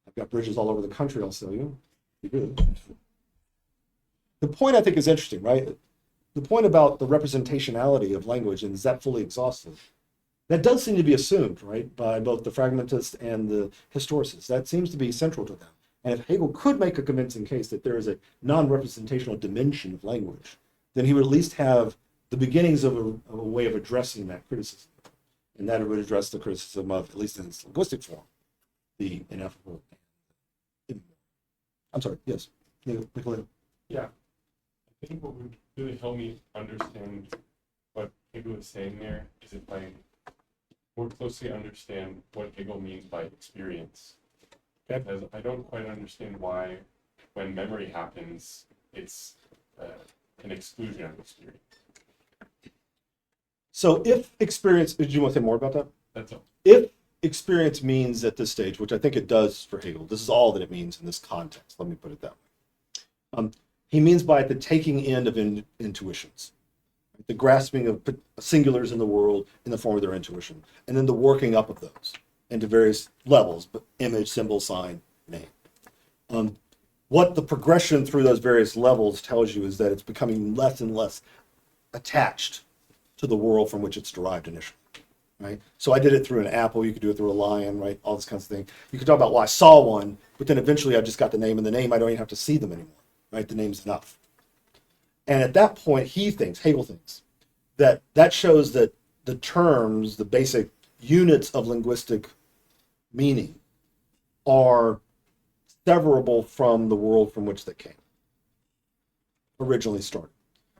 I've got bridges all over the country, I'll sell you. You good. The point I think is interesting, right? The point about the representationality of language, and is that fully exhaustive? That does seem to be assumed, right, by both the fragmentists and the historicists. That seems to be central to them. And if Hegel could make a convincing case that there is a non-representational dimension of language, then he would at least have the beginnings of a way of addressing that criticism. And that would address the criticism of, at least in its linguistic form, the ineffable. I'm sorry, yes, Nicolai.
Yeah, I think what would really help me understand what Hegel is saying there is if I more closely understand what Hegel means by experience. Because I don't quite understand why, when memory happens, it's an exclusion of experience.
So if experience, did you want to say more about that?
That's all.
If experience means at this stage, which I think it does for Hegel, this is all that it means in this context, let me put it that way. He means by it the taking in of intuitions, the grasping of singulars in the world in the form of their intuition, and then the working up of those into various levels, but image, symbol, sign, name. What the progression through those various levels tells you is that it's becoming less and less attached to the world from which it's derived initially, right? So I did it through an apple, you could do it through a lion, right? All this kinds of thing. You could talk about, well, I saw one, but then eventually I just got the name, and the name, I don't even have to see them anymore, right? The name's enough. And at that point, Hegel thinks, that shows that the terms, the basic units of linguistic meaning are severable from the world from which they came, originally started.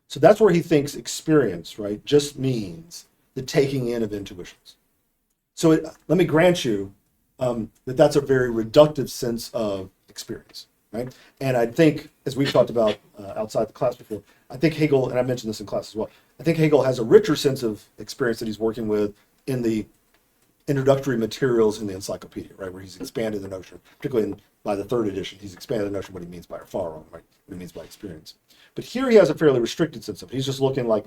So that's where he thinks experience, right, just means the taking in of intuitions. So let me grant you that that's a very reductive sense of experience, right? And I think, as we've talked about outside the class before, I think Hegel, and I mentioned this in class as well, I think Hegel has a richer sense of experience that he's working with in the introductory materials in the encyclopedia, right, where he's expanded the notion, particularly by the third edition, he's expanded the notion of what he means by, or far wrong, right, what he means by experience. But here he has a fairly restricted sense of it. He's just looking like,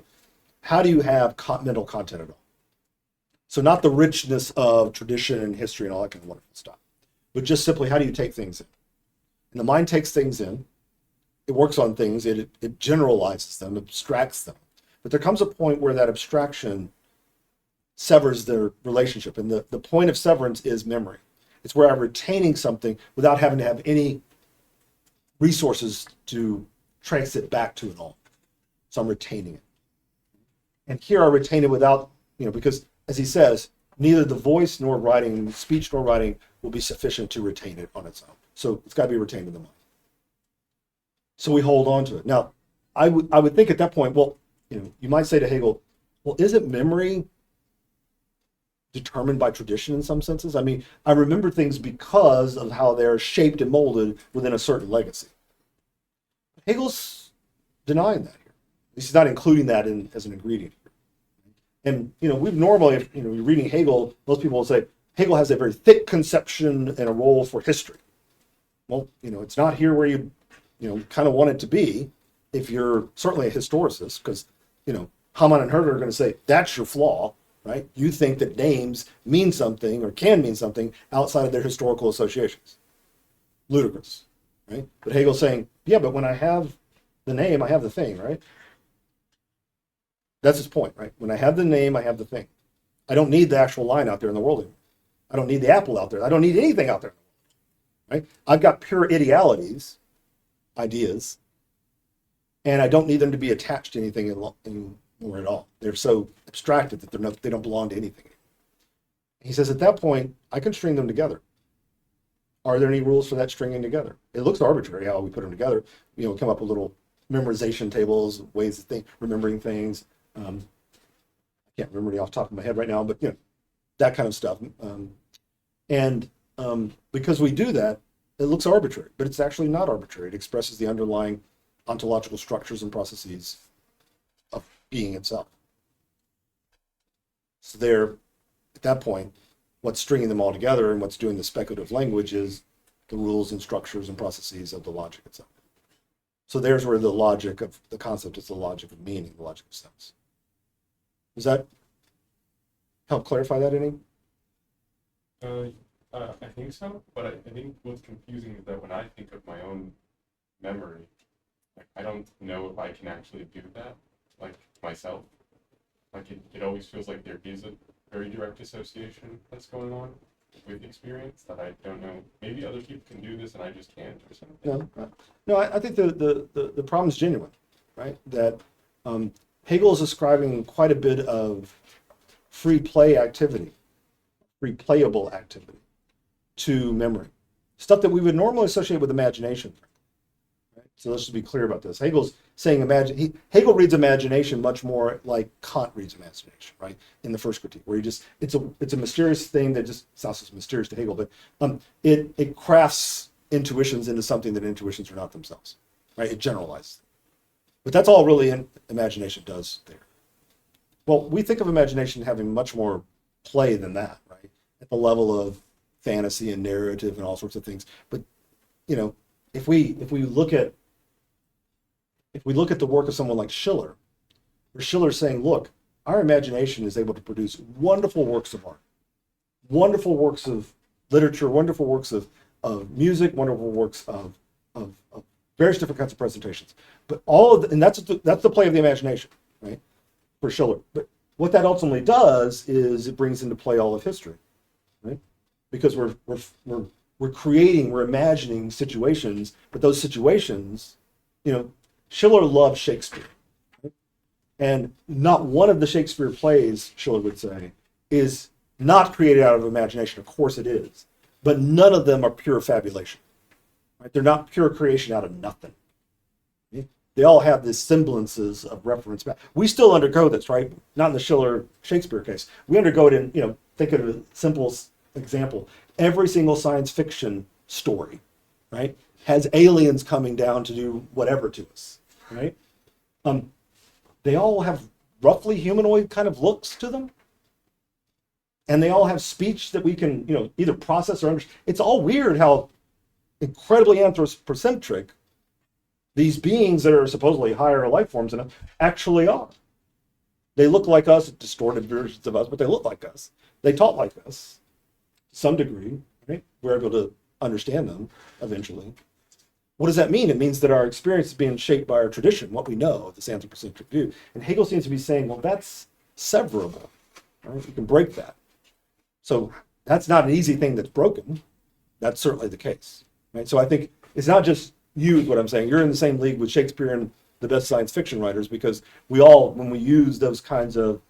how do you have mental content at all? So not the richness of tradition and history and all that kind of wonderful stuff, but just simply, how do you take things in? And the mind takes things in, it works on things, it generalizes them, abstracts them. But there comes a point where that abstraction severs their relationship. And the point of severance is memory. It's where I'm retaining something without having to have any resources to trace it back to it all. So I'm retaining it. And here I retain it without, because as he says, neither the voice nor writing, speech nor writing will be sufficient to retain it on its own. So it's got to be retained in the mind. So we hold on to it. Now, I would think at that point, well, you might say to Hegel, well, isn't memory determined by tradition in some senses? I mean, I remember things because of how they're shaped and molded within a certain legacy. Hegel's denying that here. He's not including that as an ingredient here. And, we've normally, if you're reading Hegel, most people will say, Hegel has a very thick conception and a role for history. Well, it's not here where you kind of want it to be if you're certainly a historicist, because, Hamann and Herder are going to say, that's your flaw, right? You think that names mean something or can mean something outside of their historical associations. Ludicrous, right? But Hegel's saying, yeah, but when I have the name, I have the thing, right? That's his point, right? When I have the name, I have the thing. I don't need the actual line out there in the world anymore. I don't need the apple out there. I don't need anything out there, right? I've got pure idealities, ideas, and I don't need them to be attached to anything anymore at all. They're so abstracted that they don't belong to anything. He says at that point, I can string them together. Are there any rules for that stringing together? It looks arbitrary how we put them together. Come up with little memorization tables, ways of remembering things. I can't remember any off the top of my head right now, but that kind of stuff. Because we do that, it looks arbitrary, but it's actually not arbitrary. It expresses the underlying ontological structures and processes of being itself. So there, at that point, what's stringing them all together and what's doing the speculative language is the rules and structures and processes of the logic itself. So there's where the logic of the concept is the logic of meaning, the logic of sense. Does that help clarify that any?
I think so, but I think what's confusing is that when I think of my own memory, I don't know if I can actually do that, myself. It always feels like there is a very direct association that's going on with experience that I don't know. Maybe other people can do this and I just can't or something.
No, I think the problem is genuine, right? That Hegel is ascribing quite a bit of free play activity, free playable activity to memory. Stuff that we would normally associate with imagination. Right? So let's just be clear about this. Hegel's saying Hegel reads imagination much more like Kant reads imagination, right? In the first critique, where it's a mysterious thing that just sounds so mysterious to Hegel, but it crafts intuitions into something that intuitions are not themselves, right? It generalizes them. But that's all really imagination does there. Well, we think of imagination having much more play than that, right? At the level of fantasy and narrative and all sorts of things. But if we look at the work of someone like Schiller, where Schiller's saying, look, our imagination is able to produce wonderful works of art, wonderful works of literature, wonderful works of music, wonderful works of various different kinds of presentations. But and that's the play of the imagination, right? For Schiller. But what that ultimately does is it brings into play all of history, right? Because we're imagining situations, but those situations, Schiller loved Shakespeare, right? And not one of the Shakespeare plays, Schiller would say, is not created out of imagination. Of course it is, but none of them are pure fabulation, right? They're not pure creation out of nothing. They all have these semblances of reference back. We still undergo this, right? Not in the Schiller Shakespeare case. We undergo it in, think of a simple example. Every single science fiction story, right, has aliens coming down to do whatever to us, right? They all have roughly humanoid kind of looks to them. And they all have speech that we can, either process or understand. It's all weird how incredibly anthropocentric these beings that are supposedly higher life forms in us actually are. They look like us, distorted versions of us, but they look like us. They talk like us, to some degree, right? We're able to understand them eventually. What does that mean? It means that our experience is being shaped by our tradition, what we know of this anthropocentric view. And Hegel seems to be saying, well, that's severable, right? You can break that. So that's not an easy thing that's broken. That's certainly the case, right? So I think it's not just you, is what I'm saying. You're in the same league with Shakespeare and the best science fiction writers, because we all, when we use those kinds of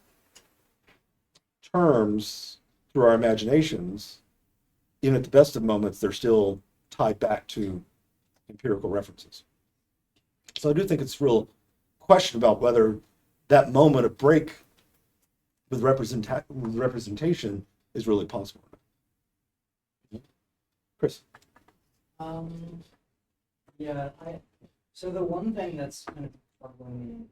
terms through our imaginations, even at the best of moments, they're still tied back to empirical references. So I do think it's a real question about whether that moment of break with representation is really possible. Chris?
Yeah, so the one thing that's kind of troubling me,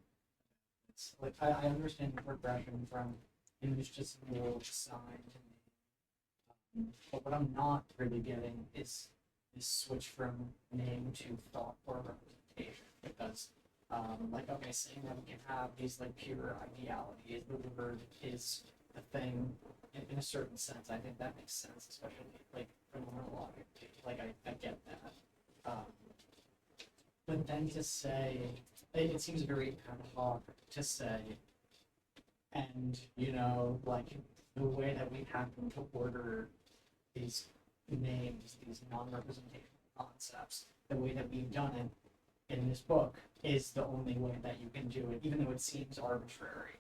it's like I understand the progression from image to symbol to sign to name, but what I'm not really getting is this switch from name to thought or representation, because okay, saying that we can have these like pure idealities, the word is a thing in a certain sense. I think that makes sense, especially like phenomenologically. Like I get that. But then to say, it seems very ad hoc to say, and like the way that we happen to order these names, these non-representational concepts, the way that we've done it in this book is the only way that you can do it, even though it seems arbitrary.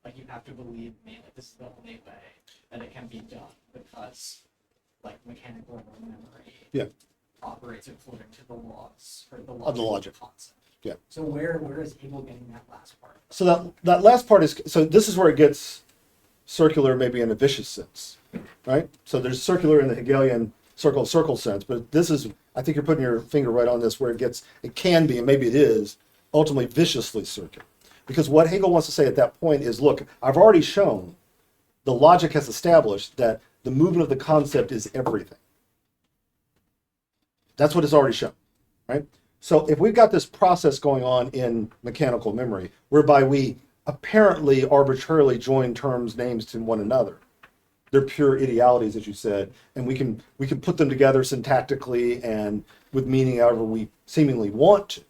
Like you have to believe me that this is the only way that it can be done, because like mechanical memory operates according to the laws or the logic concept.
Yeah.
So where is Hegel getting that last part?
So that last part is, so this is where it gets circular, maybe in a vicious sense, right? So there's circular in the Hegelian circle sense, but this is, I think you're putting your finger right on this, where it can be, and maybe it is, ultimately viciously circular. Because what Hegel wants to say at that point is, look, I've already shown, the logic has established that the movement of the concept is everything. That's what it's already shown, right? So if we've got this process going on in mechanical memory, whereby we apparently arbitrarily join terms, names to one another, they're pure idealities, as you said, and we can put them together syntactically and with meaning however we seemingly want to.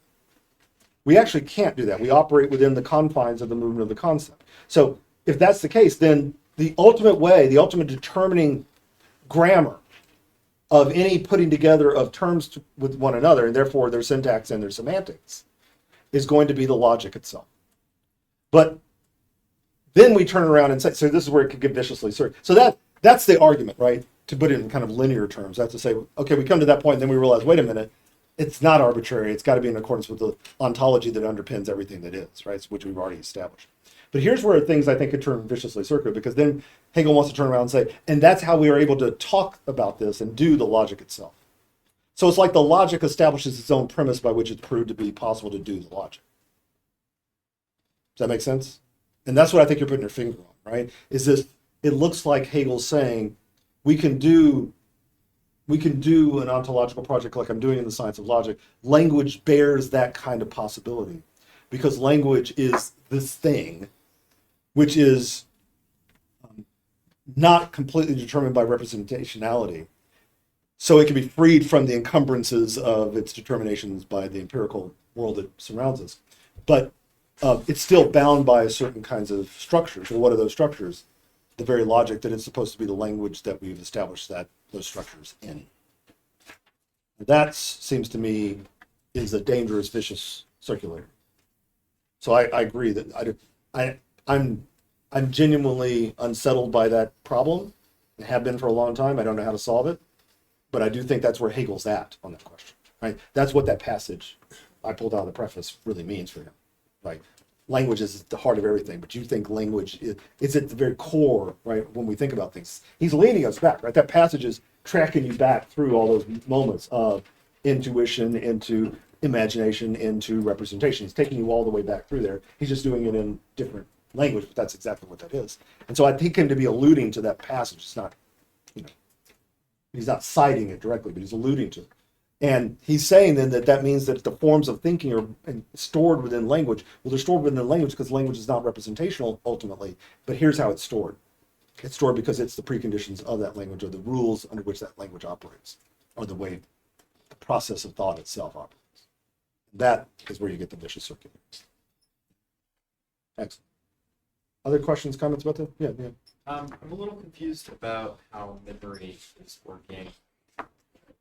We actually can't do that. We operate within the confines of the movement of the concept. So if that's the case, then the ultimate way, the ultimate determining grammar of any putting together of terms with one another, and therefore their syntax and their semantics, is going to be the logic itself. But then we turn around and say, so this is where it could get viciously circular. So that's the argument, right? To put it in kind of linear terms, that's to say, okay, we come to that point, and then we realize, wait a minute, it's not arbitrary. It's got to be in accordance with the ontology that underpins everything that is, right? Which we've already established. But here's where things I think could turn viciously circular, because then Hegel wants to turn around and say, and that's how we are able to talk about this and do the logic itself. So it's like the logic establishes its own premise by which it's proved to be possible to do the logic. Does that make sense? And that's what I think you're putting your finger on, right? Is this, it looks like Hegel's saying, we can do an ontological project like I'm doing in the science of logic. Language bears that kind of possibility, because language is this thing which is not completely determined by representationality. So it can be freed from the encumbrances of its determinations by the empirical world that surrounds us. But it's still bound by certain kinds of structures. And what are those structures? The very logic that it's supposed to be the language that we've established those structures in. That seems to me is a dangerous, vicious circularity. So I agree that I'm genuinely unsettled by that problem. I have been for a long time. I don't know how to solve it, but I do think that's where Hegel's at on that question. Right? That's what that passage I pulled out of the preface really means for him. Right? Language is at the heart of everything, but you think language is at the very core, right? When we think about things, he's leading us back, right? That passage is tracking you back through all those moments of intuition, into imagination, into representation. He's taking you all the way back through there. He's just doing it in different language, but that's exactly what that is. And so I take him to be alluding to that passage. It's not, he's not citing it directly, but he's alluding to it. And he's saying then that means that the forms of thinking are stored within language. Well, they're stored within language because language is not representational ultimately, but here's how it's stored. It's stored because it's the preconditions of that language, or the rules under which that language operates, or the way the process of thought itself operates. That is where you get the vicious circular. Excellent. Other questions, comments about that? Yeah.
I'm a little confused about how memory is working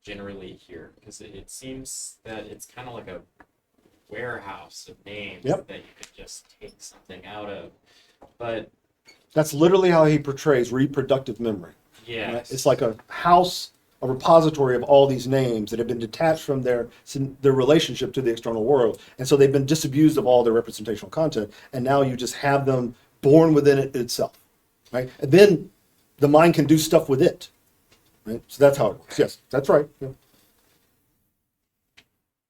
generally here, because it seems that it's kind of like a warehouse of names that you could just take something out of. But
that's literally how he portrays reproductive memory.
Yeah,
Right? It's like a house, a repository of all these names that have been detached from their relationship to the external world. And so they've been disabused of all their representational content. And now you just have them born within it itself. Right? And then the mind can do stuff with it. Right? So that's how it works. Yes, that's right. Yeah.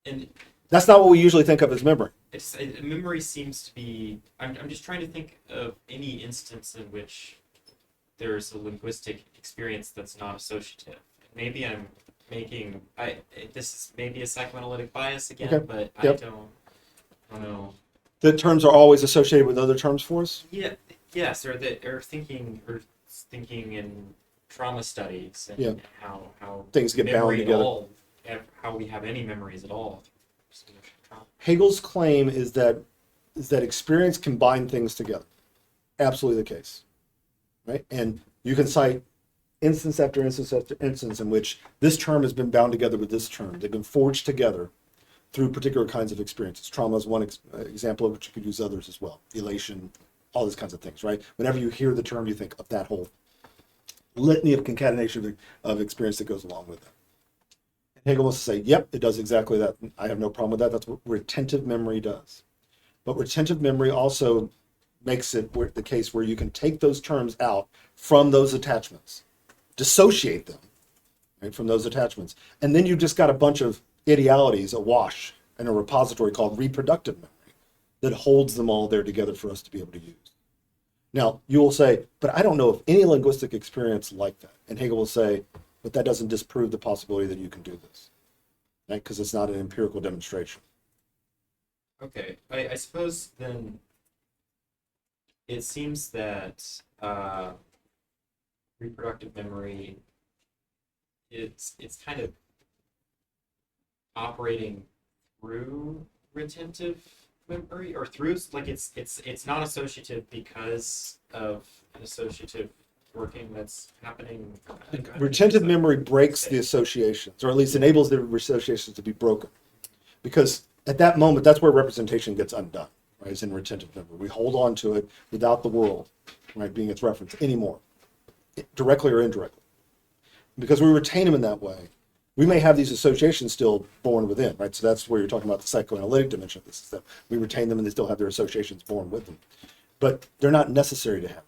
and
That's not what we usually think of as memory.
memory seems to be. I'm just trying to think of any instance in which there's a linguistic experience that's not associative. Maybe I'm making. This is maybe a psychoanalytic bias again,
Okay.
but
Yep.
I don't know.
The terms are always associated with other terms for us.
Yeah. Yes, or thinking in trauma studies and
Yeah.
how
Things get bound
memory at
together.
all, how we have any memories at all.
Hegel's claim is that experience can bind things together. Absolutely the case. Right? And you can cite instance after instance after instance in which this term has been bound together with this term. They've been forged together through particular kinds of experiences. Trauma is one example of which you could use others as well. Elation, all these kinds of things, right? Whenever you hear the term, you think of that whole litany of concatenation of experience that goes along with that. Hegel wants to say, yep, it does exactly that. I have no problem with that. That's what retentive memory does. But retentive memory also makes it the case where you can take those terms out from those attachments, dissociate them, right, from those attachments. And then you've just got a bunch of idealities awash in a repository called reproductive memory that holds them all there together for us to be able to use. Now, you will say, but I don't know of any linguistic experience like that. And Hegel will say, but that doesn't disprove the possibility that you can do this, right? Because it's not an empirical demonstration.
Okay, I suppose then it seems that reproductive memory it's kind of operating through retentive memory, or through, like it's not associative because of an associative working that's happening.
Retentive memory breaks the associations, or at least enables the associations to be broken. Because at that moment, that's where representation gets undone, right? It's in retentive memory. We hold on to it without the world, right, being its reference anymore, directly or indirectly. Because we retain them in that way, we may have these associations still born within, right? So that's where you're talking about the psychoanalytic dimension of this, is that we retain them and they still have their associations born with them. But they're not necessary to have them.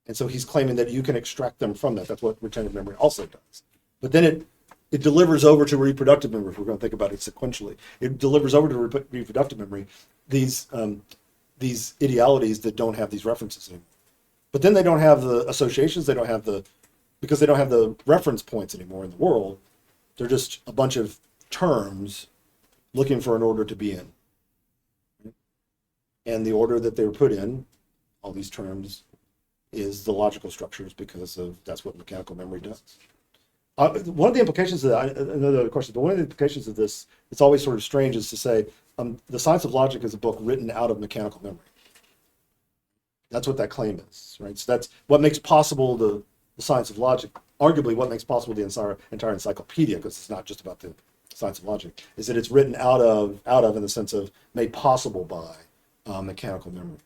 And so he's claiming that you can extract them from that. That's what retentive memory also does. But then it delivers over to reproductive memory, if we're going to think about it sequentially. It delivers over to reproductive memory these idealities that don't have these references anymore. But then they don't have the associations, because they don't have the reference points anymore in the world. They're just a bunch of terms looking for an order to be in. And the order that they were put in, all these terms, is the logical structures, because that's what mechanical memory does. One of the implications of that, another question, but one of the implications of this, it's always sort of strange, is to say the Science of Logic is a book written out of mechanical memory. That's what that claim is, right? So that's what makes possible the Science of Logic, arguably what makes possible the entire encyclopedia, because it's not just about the Science of Logic, is that it's written out of in the sense of made possible by mechanical memory.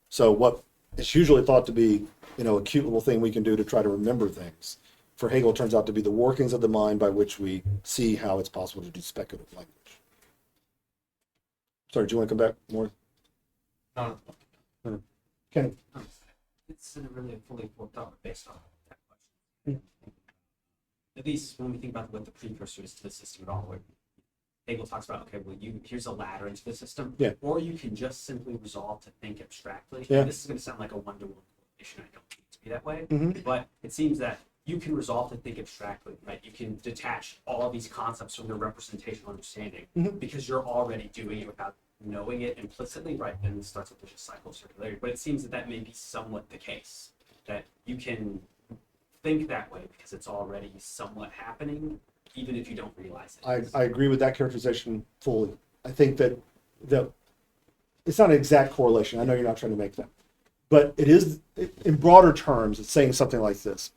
So what it's usually thought to be, a cute little thing we can do to try to remember things, for Hegel turns out to be the workings of the mind by which we see how it's possible to do speculative language. Sorry, do you want to come back more?
No,
Kenny?
It's really fully worked out based on that question. At least when we think about what the precursor is to the system at all, where Hegel talks about, okay, well, here's a ladder into the system,
Yeah.
or you can just simply resolve to think abstractly.
Yeah.
This is going to sound like a one-to-one correlation. I don't think it to be that way,
Mm-hmm.
but it seems that you can resolve to think abstractly, right? You can detach all of these concepts from their representational understanding
Mhm.
because you're already doing it without knowing it implicitly, right? And it starts with a cycle of circularity. But it seems that that may be somewhat the case, that you can think that way because it's already somewhat happening, even if you don't realize it.
I agree with that characterization fully. I think that it's not an exact correlation. I know you're not trying to make that. But it is, in broader terms, it's saying something like this.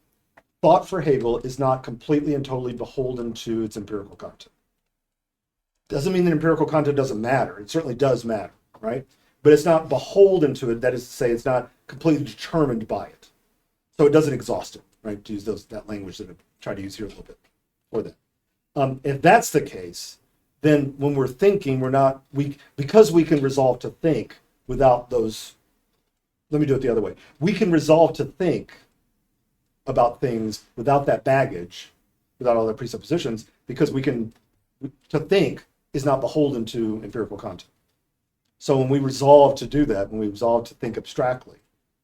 Thought for Hegel is not completely and totally beholden to its empirical content. Doesn't mean that empirical content doesn't matter. It certainly does matter, right? But it's not beholden to it. That is to say, it's not completely determined by it. So it doesn't exhaust it, right? To use that language that I've tried to use here a little bit for that. If that's the case, then when we're thinking, because we can resolve to think without those. Let me do it the other way. We can resolve to think about things without that baggage, without all the presuppositions, because to think is not beholden to empirical content. So when we resolve to do that, when we resolve to think abstractly,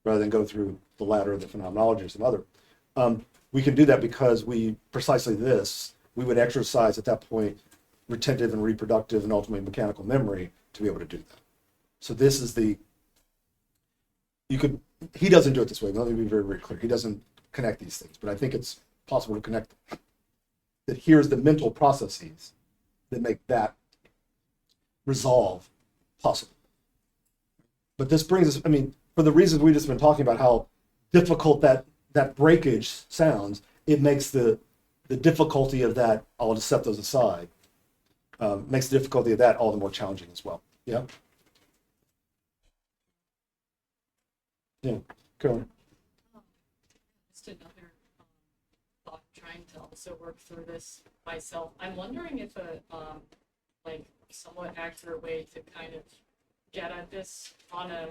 rather than go through the ladder of the phenomenology or some other, we can do that because we would exercise at that point retentive and reproductive and ultimately mechanical memory to be able to do that. So this is he doesn't do it this way. Let me be very, very clear. He doesn't connect these things, but I think it's possible to connect them. That here's the mental processes that make that resolve possible. But this brings us, for the reasons we've just been talking about, how difficult that breakage sounds, it makes the difficulty of that, I'll just set those aside, makes the difficulty of that all the more challenging as well. Yeah? Yeah, Carolyn.
Just another thought, trying to also work through this myself. I'm wondering if a somewhat accurate way to kind of get at this on a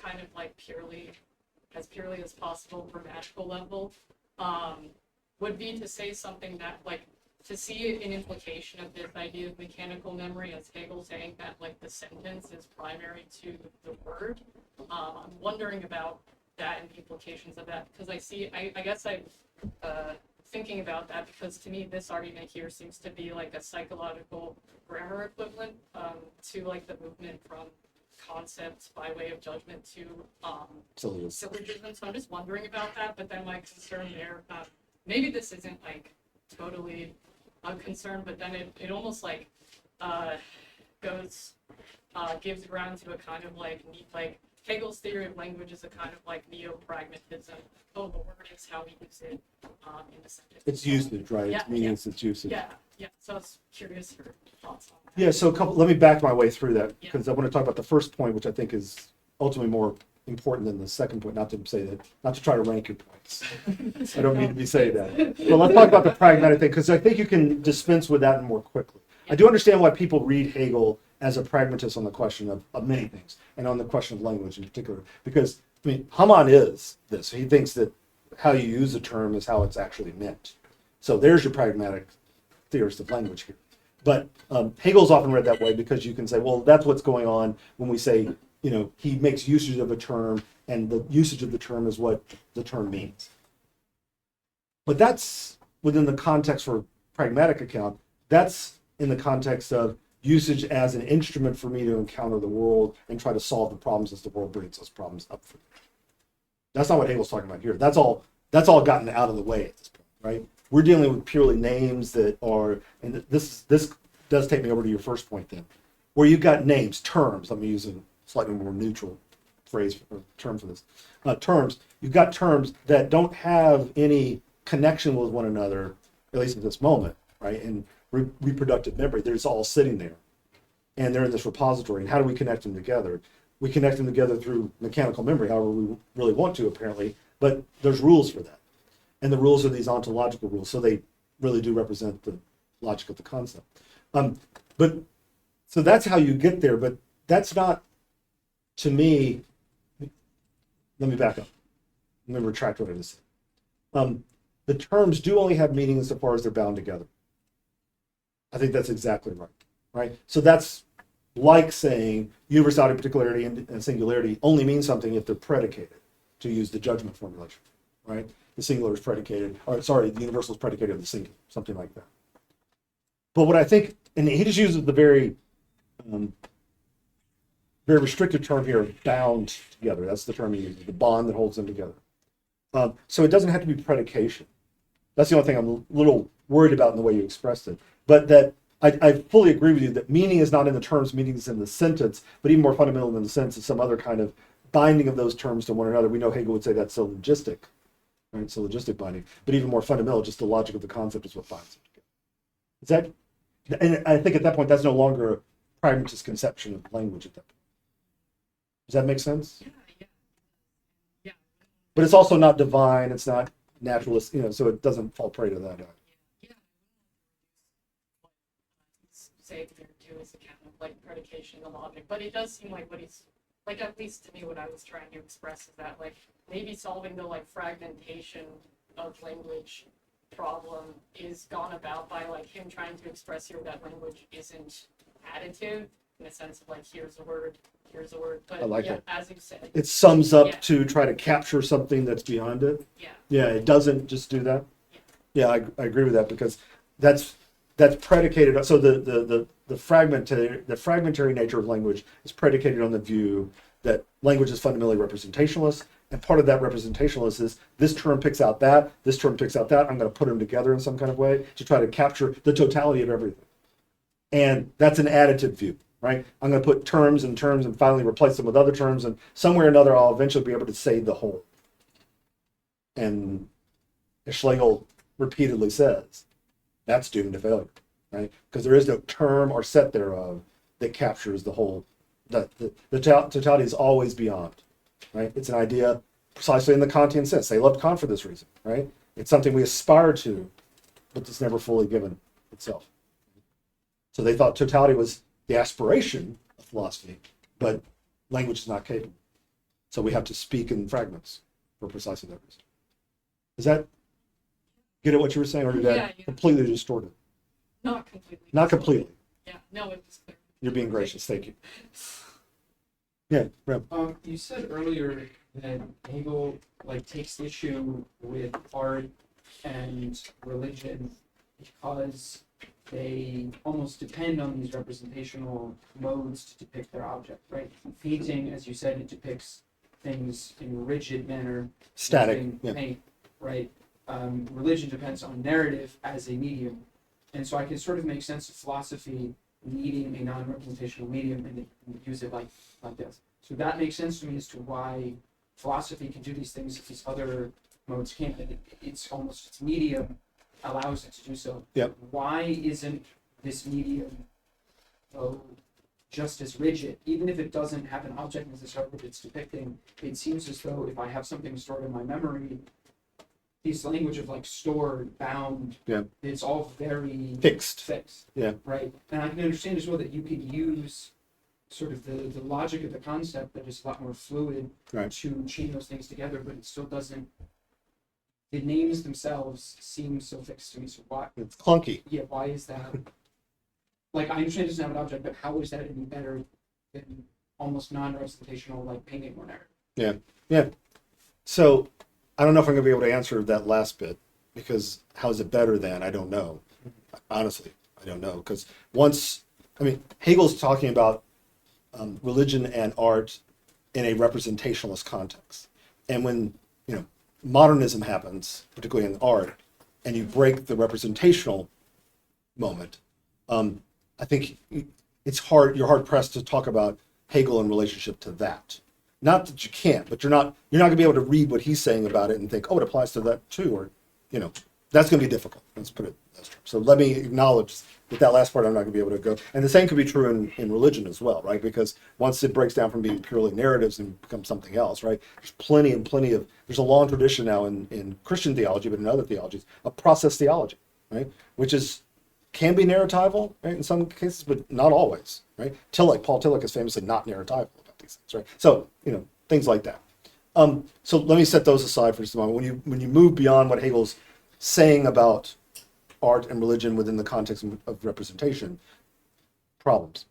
kind of like purely as possible grammatical level would be to say something that to see an implication of this idea of mechanical memory as Hegel saying that the sentence is primary to the word. I'm wondering about that and the implications of that, because I guess I'm thinking about that because to me this argument here seems to be like a psychological grammar equivalent to the movement from concepts by way of judgment to syllogism. So I'm just wondering about that, but then my concern there, maybe this isn't totally a concern, but then it almost gives ground to a kind of Hegel's theory of language is a kind of neo-pragmatism. Oh, the word is how we use it in the sentence.
It's usage, right?
Yeah,
It's meanings, it's usage.
Yeah. So I was curious your thoughts on that.
Yeah, so let me back my way through that,
Yeah.
because I want to talk about the first point, which I think is ultimately more important than the second point, not to try to rank your points. I don't mean to be saying that. But let's talk about the pragmatic thing, because I think you can dispense with that more quickly. I do understand why people read Hegel as a pragmatist on the question of many things, and on the question of language in particular, because, Hamann is this. He thinks that how you use a term is how it's actually meant. So there's your pragmatic theorist of language here. But Hegel's often read that way because you can say, well, that's what's going on when we say, he makes usage of a term, and the usage of the term is what the term means. But that's within the context for pragmatic account. That's in the context of usage as an instrument for me to encounter the world and try to solve the problems as the world brings those problems up for me. That's not what Hegel's talking about here. That's all gotten out of the way at this point, right? We're dealing with purely names that are, and this does take me over to your first point then, where you've got names, terms. Let me use a slightly more neutral phrase or term for this. Terms. You've got terms that don't have any connection with one another, at least at this moment, right? And reproductive memory, they're just all sitting there, and they're in this repository. And how do we connect them together? We connect them together through mechanical memory, however we really want to, apparently. But there's rules for that, and the rules are these ontological rules, so they really do represent the logic of the concept. But so that's how you get there. But that's not, to me, let me back up. Let me retract what I just said. The terms do only have meaning insofar as they're bound together. I think that's exactly right, right? So that's like saying universality, particularity, and singularity only mean something if they're predicated, to use the judgment formulation, right? The singular is predicated, or sorry, the universal is predicated of the singular, something like that. But what I think, and he just uses the very restricted term here, bound together. That's the term he uses, the bond that holds them together. So it doesn't have to be predication. That's the only thing I'm a little worried about in the way you expressed it. But that I fully agree with you that meaning is not in the terms, meaning is in the sentence, but even more fundamental than the sentence is some other kind of binding of those terms to one another. We know Hegel would say that's syllogistic, right? Syllogistic binding. But even more fundamental, just the logic of the concept is what binds them together. Is that, and I think at that point, that's no longer a pragmatist conception of language at that point. Does that make sense?
Yeah.
But it's also not divine, it's not naturalist, so it doesn't fall prey to that.
Yeah. Say there too is a kind of like predication of logic, but it does seem like what he's like, at least to me, what I was trying to express is that like maybe solving the like fragmentation of language problem is gone about by like him trying to express here that language isn't additive in the sense of like here's a word. But
I like
yeah,
it.
as you said,
It sums up
Yeah.
to try to capture something that's beyond it.
yeah.
Yeah, it doesn't just do that. Yeah, I agree with that because that's predicated. So the fragmentary nature of language is predicated on the view that language is fundamentally representationalist, and part of that representationalist is this term picks out that, this term picks out that. I'm going to put them together in some kind of way to try to capture the totality of everything, and that's an additive view. Right? I'm going to put terms and finally replace them with other terms, and somewhere or another I'll eventually be able to say the whole. And as Schlegel repeatedly says, that's doomed to failure, right? Because there is no term or set thereof that captures the whole. The totality is always beyond, right? It's an idea precisely in the Kantian sense. They loved Kant for this reason, right? It's something we aspire to, but it's never fully given itself. So they thought totality was the aspiration of philosophy, but language is not capable. So we have to speak in fragments for precisely that reason. Does that get at what you were saying, or did that
Yeah.
completely distort it?
Not completely.
Not completely.
Yeah, no, it was clear.
You're being gracious. Thank you. Yeah, Rem.
You said earlier that Hegel takes issue with art and religion because they almost depend on these representational modes to depict their object, right? Painting, as you said, it depicts things in a rigid manner.
Static.
using
Yeah.
paint, right? Religion depends on narrative as a medium. And so I can sort of make sense of philosophy needing a non-representational medium and use it like this. So that makes sense to me as to why philosophy can do these things that these other modes can't. And it's almost its medium allows it to do so.
Yep.
Why isn't this medium, though, just as rigid? Even if it doesn't have an object necessarily that it's depicting, it seems as though if I have something stored in my memory, this language of stored, bound,
Yeah.
it's all very
Fixed. Yeah.
Right. And I can understand as well that you could use sort of the logic of the concept that is a lot more fluid
Right.
to chain those things together, but it still doesn't. The names themselves seem so fixed to me. So why?
It's clunky.
Yeah. Why is that? I understand it doesn't have an object, but how is that any better than almost non-representational painting or narrative?
Yeah. So I don't know if I'm going to be able to answer that last bit because how is it better than? I don't know. Honestly, I don't know because Hegel's talking about religion and art in a representationalist context, and when modernism happens, particularly in art, and you break the representational moment, I think you're hard pressed to talk about Hegel in relationship to that. Not that you can't, but you're not going to be able to read what he's saying about it and think, oh, it applies to that too, or that's going to be difficult. Let's put it those terms. So let me acknowledge that last part I'm not going to be able to go. And the same could be true in religion as well, right? Because once it breaks down from being purely narratives and becomes something else, right? There's plenty of, there's a long tradition now in Christian theology, but in other theologies, of process theology, right? Which is can be narratival, right, in some cases, but not always, right? Paul Tillich is famously not narratival about these things, right? So, things like that. So let me set those aside for just a moment. When you move beyond what Hegel's saying about art and religion within the context of representation, problems.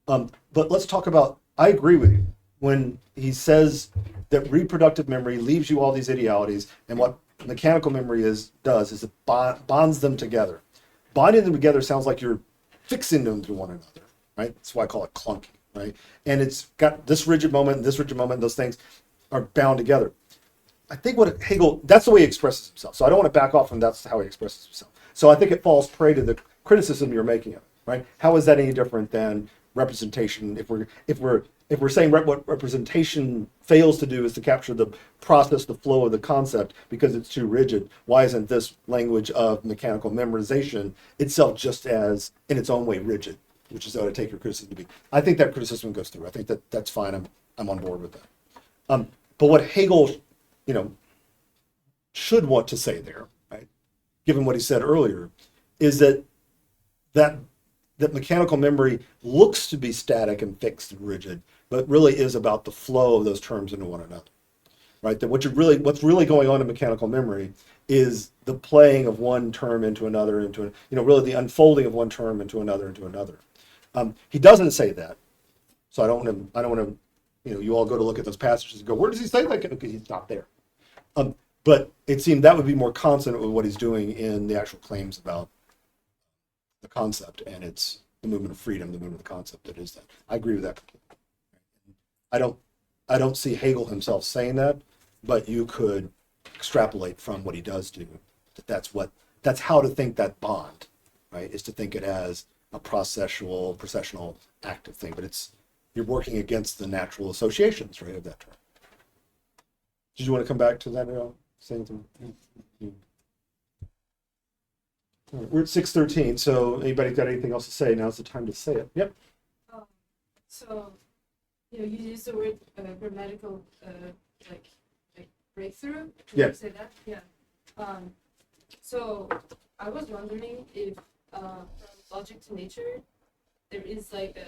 But let's talk about, I agree with you, when he says that reproductive memory leaves you all these idealities, and what mechanical memory does is it bonds them together. Bonding them together sounds like you're fixing them to one another, right? That's why I call it clunking, right? And it's got this rigid moment and this rigid moment, and those things are bound together. I think what Hegel, that's the way he expresses himself. So I don't want to back off from that's how he expresses himself. So I think it falls prey to the criticism you're making of it, right? How is that any different than representation? If we're saying what representation fails to do is to capture the process, the flow of the concept because it's too rigid, why isn't this language of mechanical memorization itself just as, in its own way, rigid, which is how I take your criticism to be. I think that criticism goes through. I think that's fine. I'm on board with that. But what Hegel, should want to say there, right, given what he said earlier, is that mechanical memory looks to be static and fixed and rigid, but really is about the flow of those terms into one another, right? That what's really going on in mechanical memory is the playing of one term into another, really the unfolding of one term into another. He doesn't say that, so I don't want to, you all go to look at those passages and go, where does he say that? Okay, he's not there. But it seemed that would be more consonant with what he's doing in the actual claims about the concept, and it's the movement of freedom, the movement of the concept that is that. I agree with that completely. I don't see Hegel himself saying that, but you could extrapolate from what he does do that's how to think that bond, right? Is to think it as a processional active thing, but you're working against the natural associations, right, of that term. Did you want to come back to that at all? We're at 6:13, so anybody got anything else to say? Now's the time to say it. Yep.
So, you use the word grammatical, like breakthrough. Did
Yeah.
you say that? Yeah. So I was wondering if from logic to nature, there is like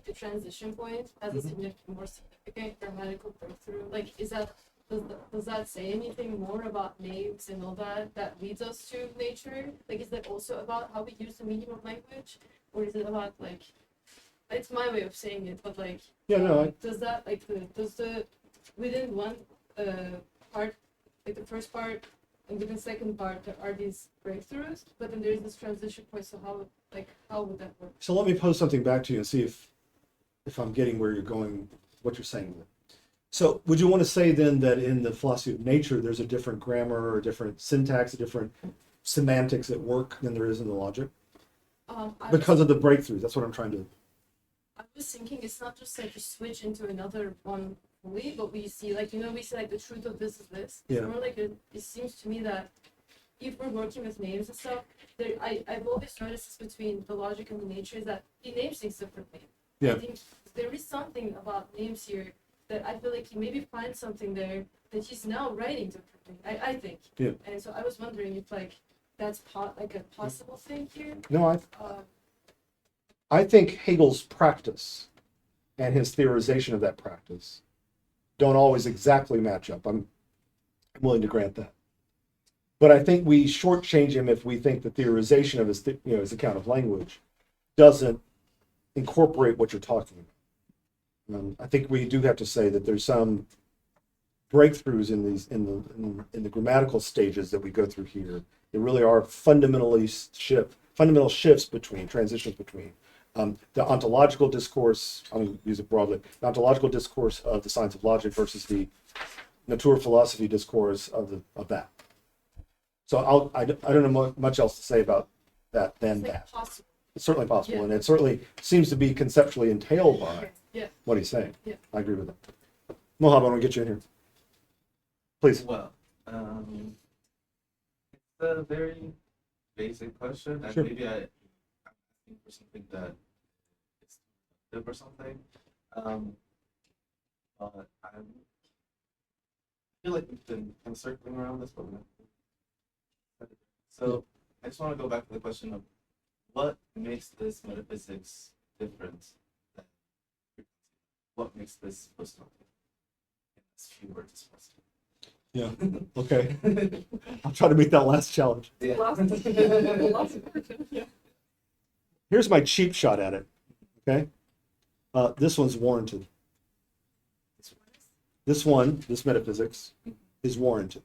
the transition point as a more significant grammatical breakthrough. Like, does that say anything more about names and all that leads us to nature? Like, is that also about how we use the medium of language, or is it about like, it's my way of saying it, but like, does that like does the within one part, like the first part and within the second part, there are these breakthroughs, but then there's this transition point. So how would that work?
So let me pose something back to you and see if I'm getting where you're going, what you're saying. So would you want to say then that in the philosophy of nature, there's a different grammar or a different syntax, a different semantics at work than there is in the logic? Because of the breakthroughs, that's what I'm trying to.
I was thinking it's not just like you switch into another one fully, but we see like, we say like the truth of this is this. It's more like it seems to me that if we're working with names and stuff, I've always noticed this between the logic and the nature is that he names things differently.
Yeah.
I think there is something about names here that I feel like he maybe finds something there that he's now writing differently. I think.
Yeah.
And so I was wondering if like that's like a possible thing here.
No, I think Hegel's practice and his theorization of that practice don't always exactly match up. I'm willing to grant that. But I think we shortchange him if we think the theorization of his account of language doesn't incorporate what you're talking about. I think we do have to say that there's some breakthroughs in the grammatical stages that we go through here. There really are fundamental shifts between transitions between the ontological discourse. I'm going to use it broadly. The ontological discourse of the science of logic versus the Naturphilosophy discourse of that. So I don't know much else to say about that than that.
Possible.
It's certainly possible,
Yeah.
and it certainly seems to be conceptually entailed by
Yeah.
what he's saying.
Yeah.
I agree with that. Mohab, I want to get you in here. Please.
Well, it's a very basic question, and
Sure.
maybe I'm asking for something that is too or something. But I feel like we've been kind of circling around this, but we're not. So I just want to go back to the question of what makes this metaphysics different than what makes this post-Hegel? As few words as possible.
Yeah. Okay. I'll try to meet that last challenge.
Yeah.
Last person, yeah.
Here's my cheap shot at it. Okay. This one's warranted. This metaphysics, is warranted.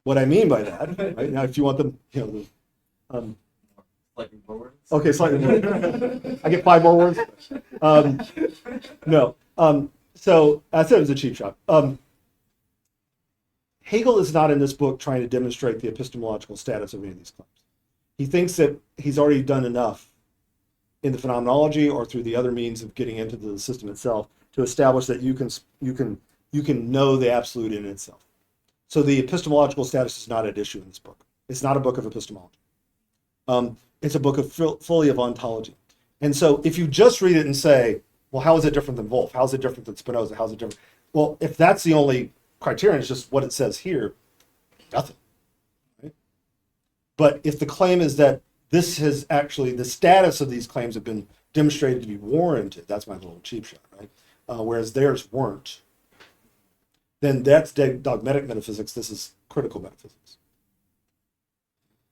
What I mean by that, right now, if you want them,
Slightly more words.
okay, slightly more. I get 5 more words. No. So I said it was a cheap shot. Hegel is not in this book trying to demonstrate the epistemological status of any of these claims. He thinks that he's already done enough in the phenomenology or through the other means of getting into the system itself to establish that you can know the absolute in itself. So the epistemological status is not at issue in this book. It's not a book of epistemology. It's a book of fully of ontology. And so if you just read it and say, well, how is it different than Wolff? How is it different than Spinoza? How is it different? Well, if that's the only criterion, it's just what it says here, nothing. Right? But if the claim is that this has actually, the status of these claims have been demonstrated to be warranted, that's my little cheap shot, right? Whereas theirs weren't, then that's dogmatic metaphysics. This is critical metaphysics.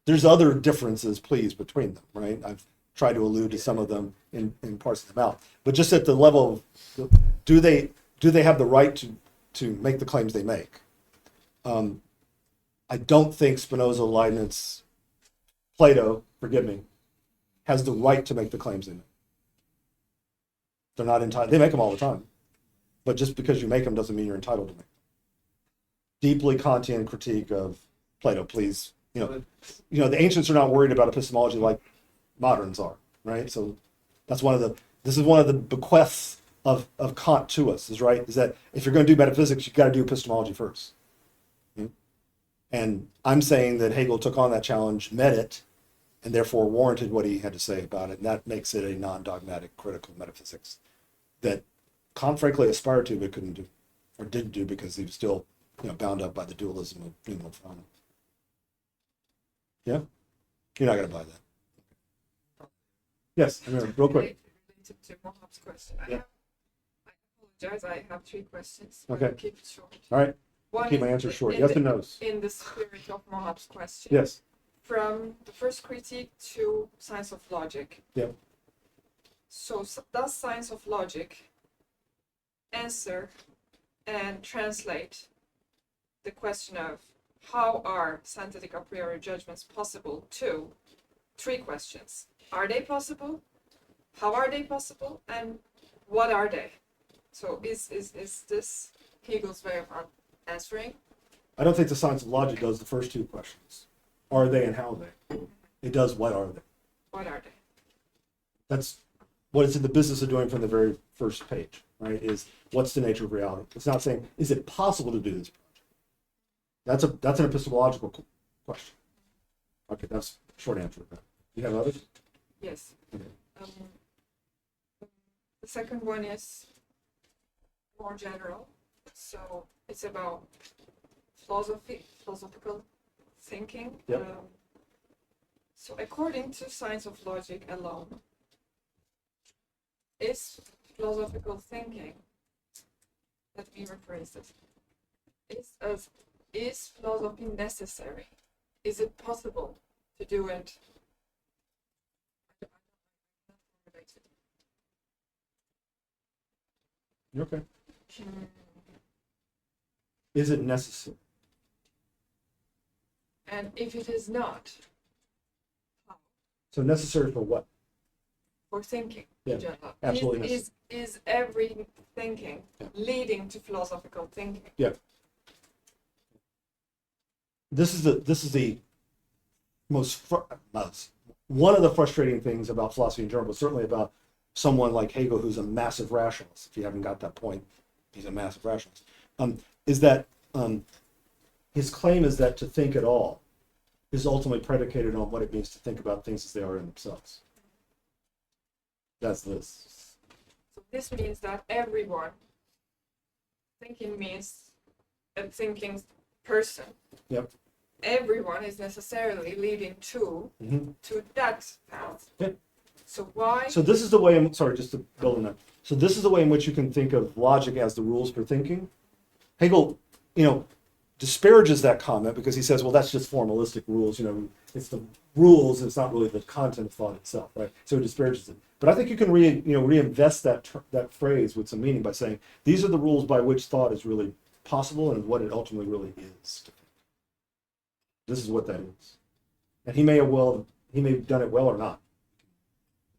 There's other differences, please, between them, right? I've tried to allude to some of them in parsing them out. But just at the level of, do they have the right to make the claims they make? I don't think Spinoza, Leibniz, Plato, forgive me, has the right to make the claims they make. They're not entitled. They make them all the time. But just because you make them doesn't mean you're entitled to make them. Deeply Kantian critique of Plato, please. The ancients are not worried about epistemology like moderns are, right? So this is one of the bequests of Kant to us, is that if you're going to do metaphysics, you've got to do epistemology first. And I'm saying that Hegel took on that challenge, met it, and therefore warranted what he had to say about it. And that makes it a non-dogmatic critical metaphysics that Kant frankly aspired to but couldn't do, or didn't do because he was still bound up by the dualism of human phenomena. Yeah? You're not going to buy that. Yes, I remember, real quick.
Related to Mohab's question.
Yeah.
I apologize, I have 3 questions.
Okay.
I'll keep it short.
All right,
One
keep my
is
answer short.
in
Yes
the-
and no's.
In the spirit of Mohab's question.
Yes.
From the first critique to science of logic.
Yep.
So does science of logic answer and translate the question of how are synthetic a priori judgments possible to 3 questions? Are they possible? How are they possible? And what are they? So is this Hegel's way of answering?
I don't think the science of logic does the first 2 questions. Are they and how are they? It does what are they.
What are they?
That's what it's in the business of doing from the very first page, right? Is what's the nature of reality? It's not saying, is it possible to do this project? That's an epistemological question. Okay, that's a short answer to that. You have others?
Yes.
Okay.
The second one is more general. So it's about philosophical thinking.
Yep.
So according to science of logic alone, is philosophical thinking, let me rephrase it, is philosophy necessary? Is it possible to do it?
You okay? Is it necessary?
And if it is not, how?
So necessary for what?
For thinking
Yeah,
in general.
absolutely
Is every thinking
Yeah.
leading to philosophical thinking?
This is the one of the frustrating things about philosophy in general, but certainly about someone like Hegel, who's a massive rationalist. If you haven't got that point, he's a massive rationalist. Is that his claim is that to think at all is ultimately predicated on what it means to think about things as they are in themselves. That's this.
So this means that everyone thinking means a thinking person.
Yep.
everyone is necessarily leading to
Mhm.
that path.
Yeah.
So why?
So this is the way, sorry, just to build on that. So this is the way in which you can think of logic as the rules for thinking. Hegel, disparages that comment because he says, well, that's just formalistic rules, it's the rules, it's not really the content of thought itself, right? So he disparages it. But I think you can reinvest that phrase with some meaning by saying, these are the rules by which thought is really possible and what it ultimately really is. This is what that is. And he may have done it well or not.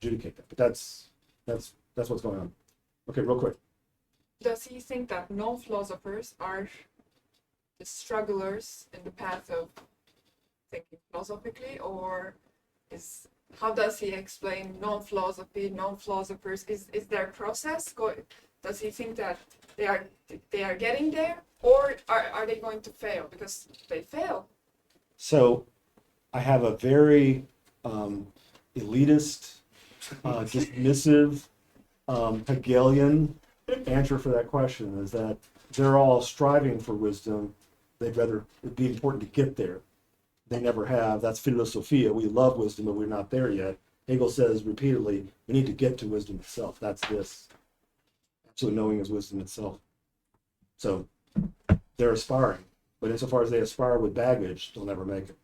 Adjudicate that. But that's what's going on. Okay, real quick.
Does he think that non-philosophers are the strugglers in the path of thinking philosophically, or how does he explain non-philosophy, non-philosophers? Is their process does he think that they are getting there, or are they going to fail? Because they fail.
So I have a very elitist, dismissive, Hegelian answer for that question, is that they're all striving for wisdom. It'd be important to get there. They never have. That's philosophia. We love wisdom, but we're not there yet. Hegel says repeatedly, we need to get to wisdom itself. That's this. Absolute knowing is wisdom itself. So they're aspiring, but insofar as they aspire with baggage, they'll never make it.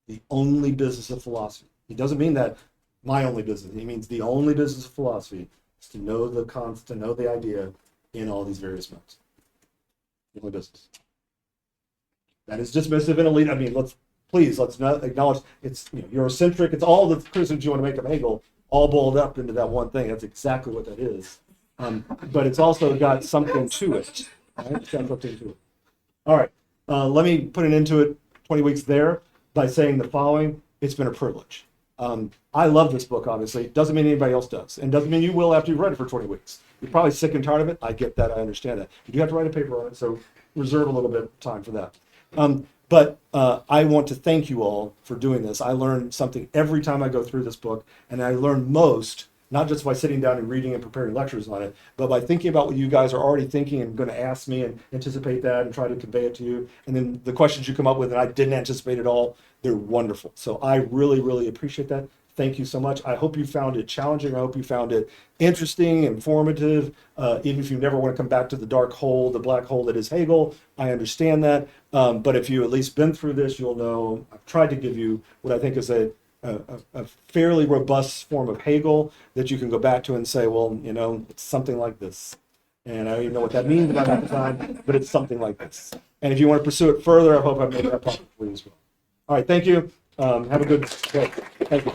The only business of philosophy. He doesn't mean that my only business. He means the only business of philosophy is to know to know the idea in all these various modes. The only business. That is dismissive and elite. I mean, let's not acknowledge it's Eurocentric. It's all the criticisms you want to make of Hegel, all boiled up into that one thing. That's exactly what that is. But it's also got something to it. Right? It's got something to it. All right. Let me put an end to it. 20 weeks there by saying the following. It's been a privilege. I love this book, obviously. Doesn't mean anybody else does. And doesn't mean you will after you've read it for 20 weeks. You're probably sick and tired of it. I get that. I understand that. You do have to write a paper on it, so reserve a little bit of time for that. But I want to thank you all for doing this. I learn something every time I go through this book, and I learn most, not just by sitting down and reading and preparing lectures on it, but by thinking about what you guys are already thinking and going to ask me and anticipate that and try to convey it to you. And then the questions you come up with and I didn't anticipate at all, they're wonderful. So I really, really appreciate that. Thank you so much. I hope you found it challenging. I hope you found it interesting, informative. Even if you never want to come back to the dark hole, the black hole that is Hegel, I understand that. But if you at least been through this, you'll know I've tried to give you what I think is a fairly robust form of Hegel that you can go back to and say, well, it's something like this. And I don't even know what that means about half the time, but it's something like this. And if you want to pursue it further, I hope I've made that possible for you as well. All right, thank you. Have a good day. Thank you.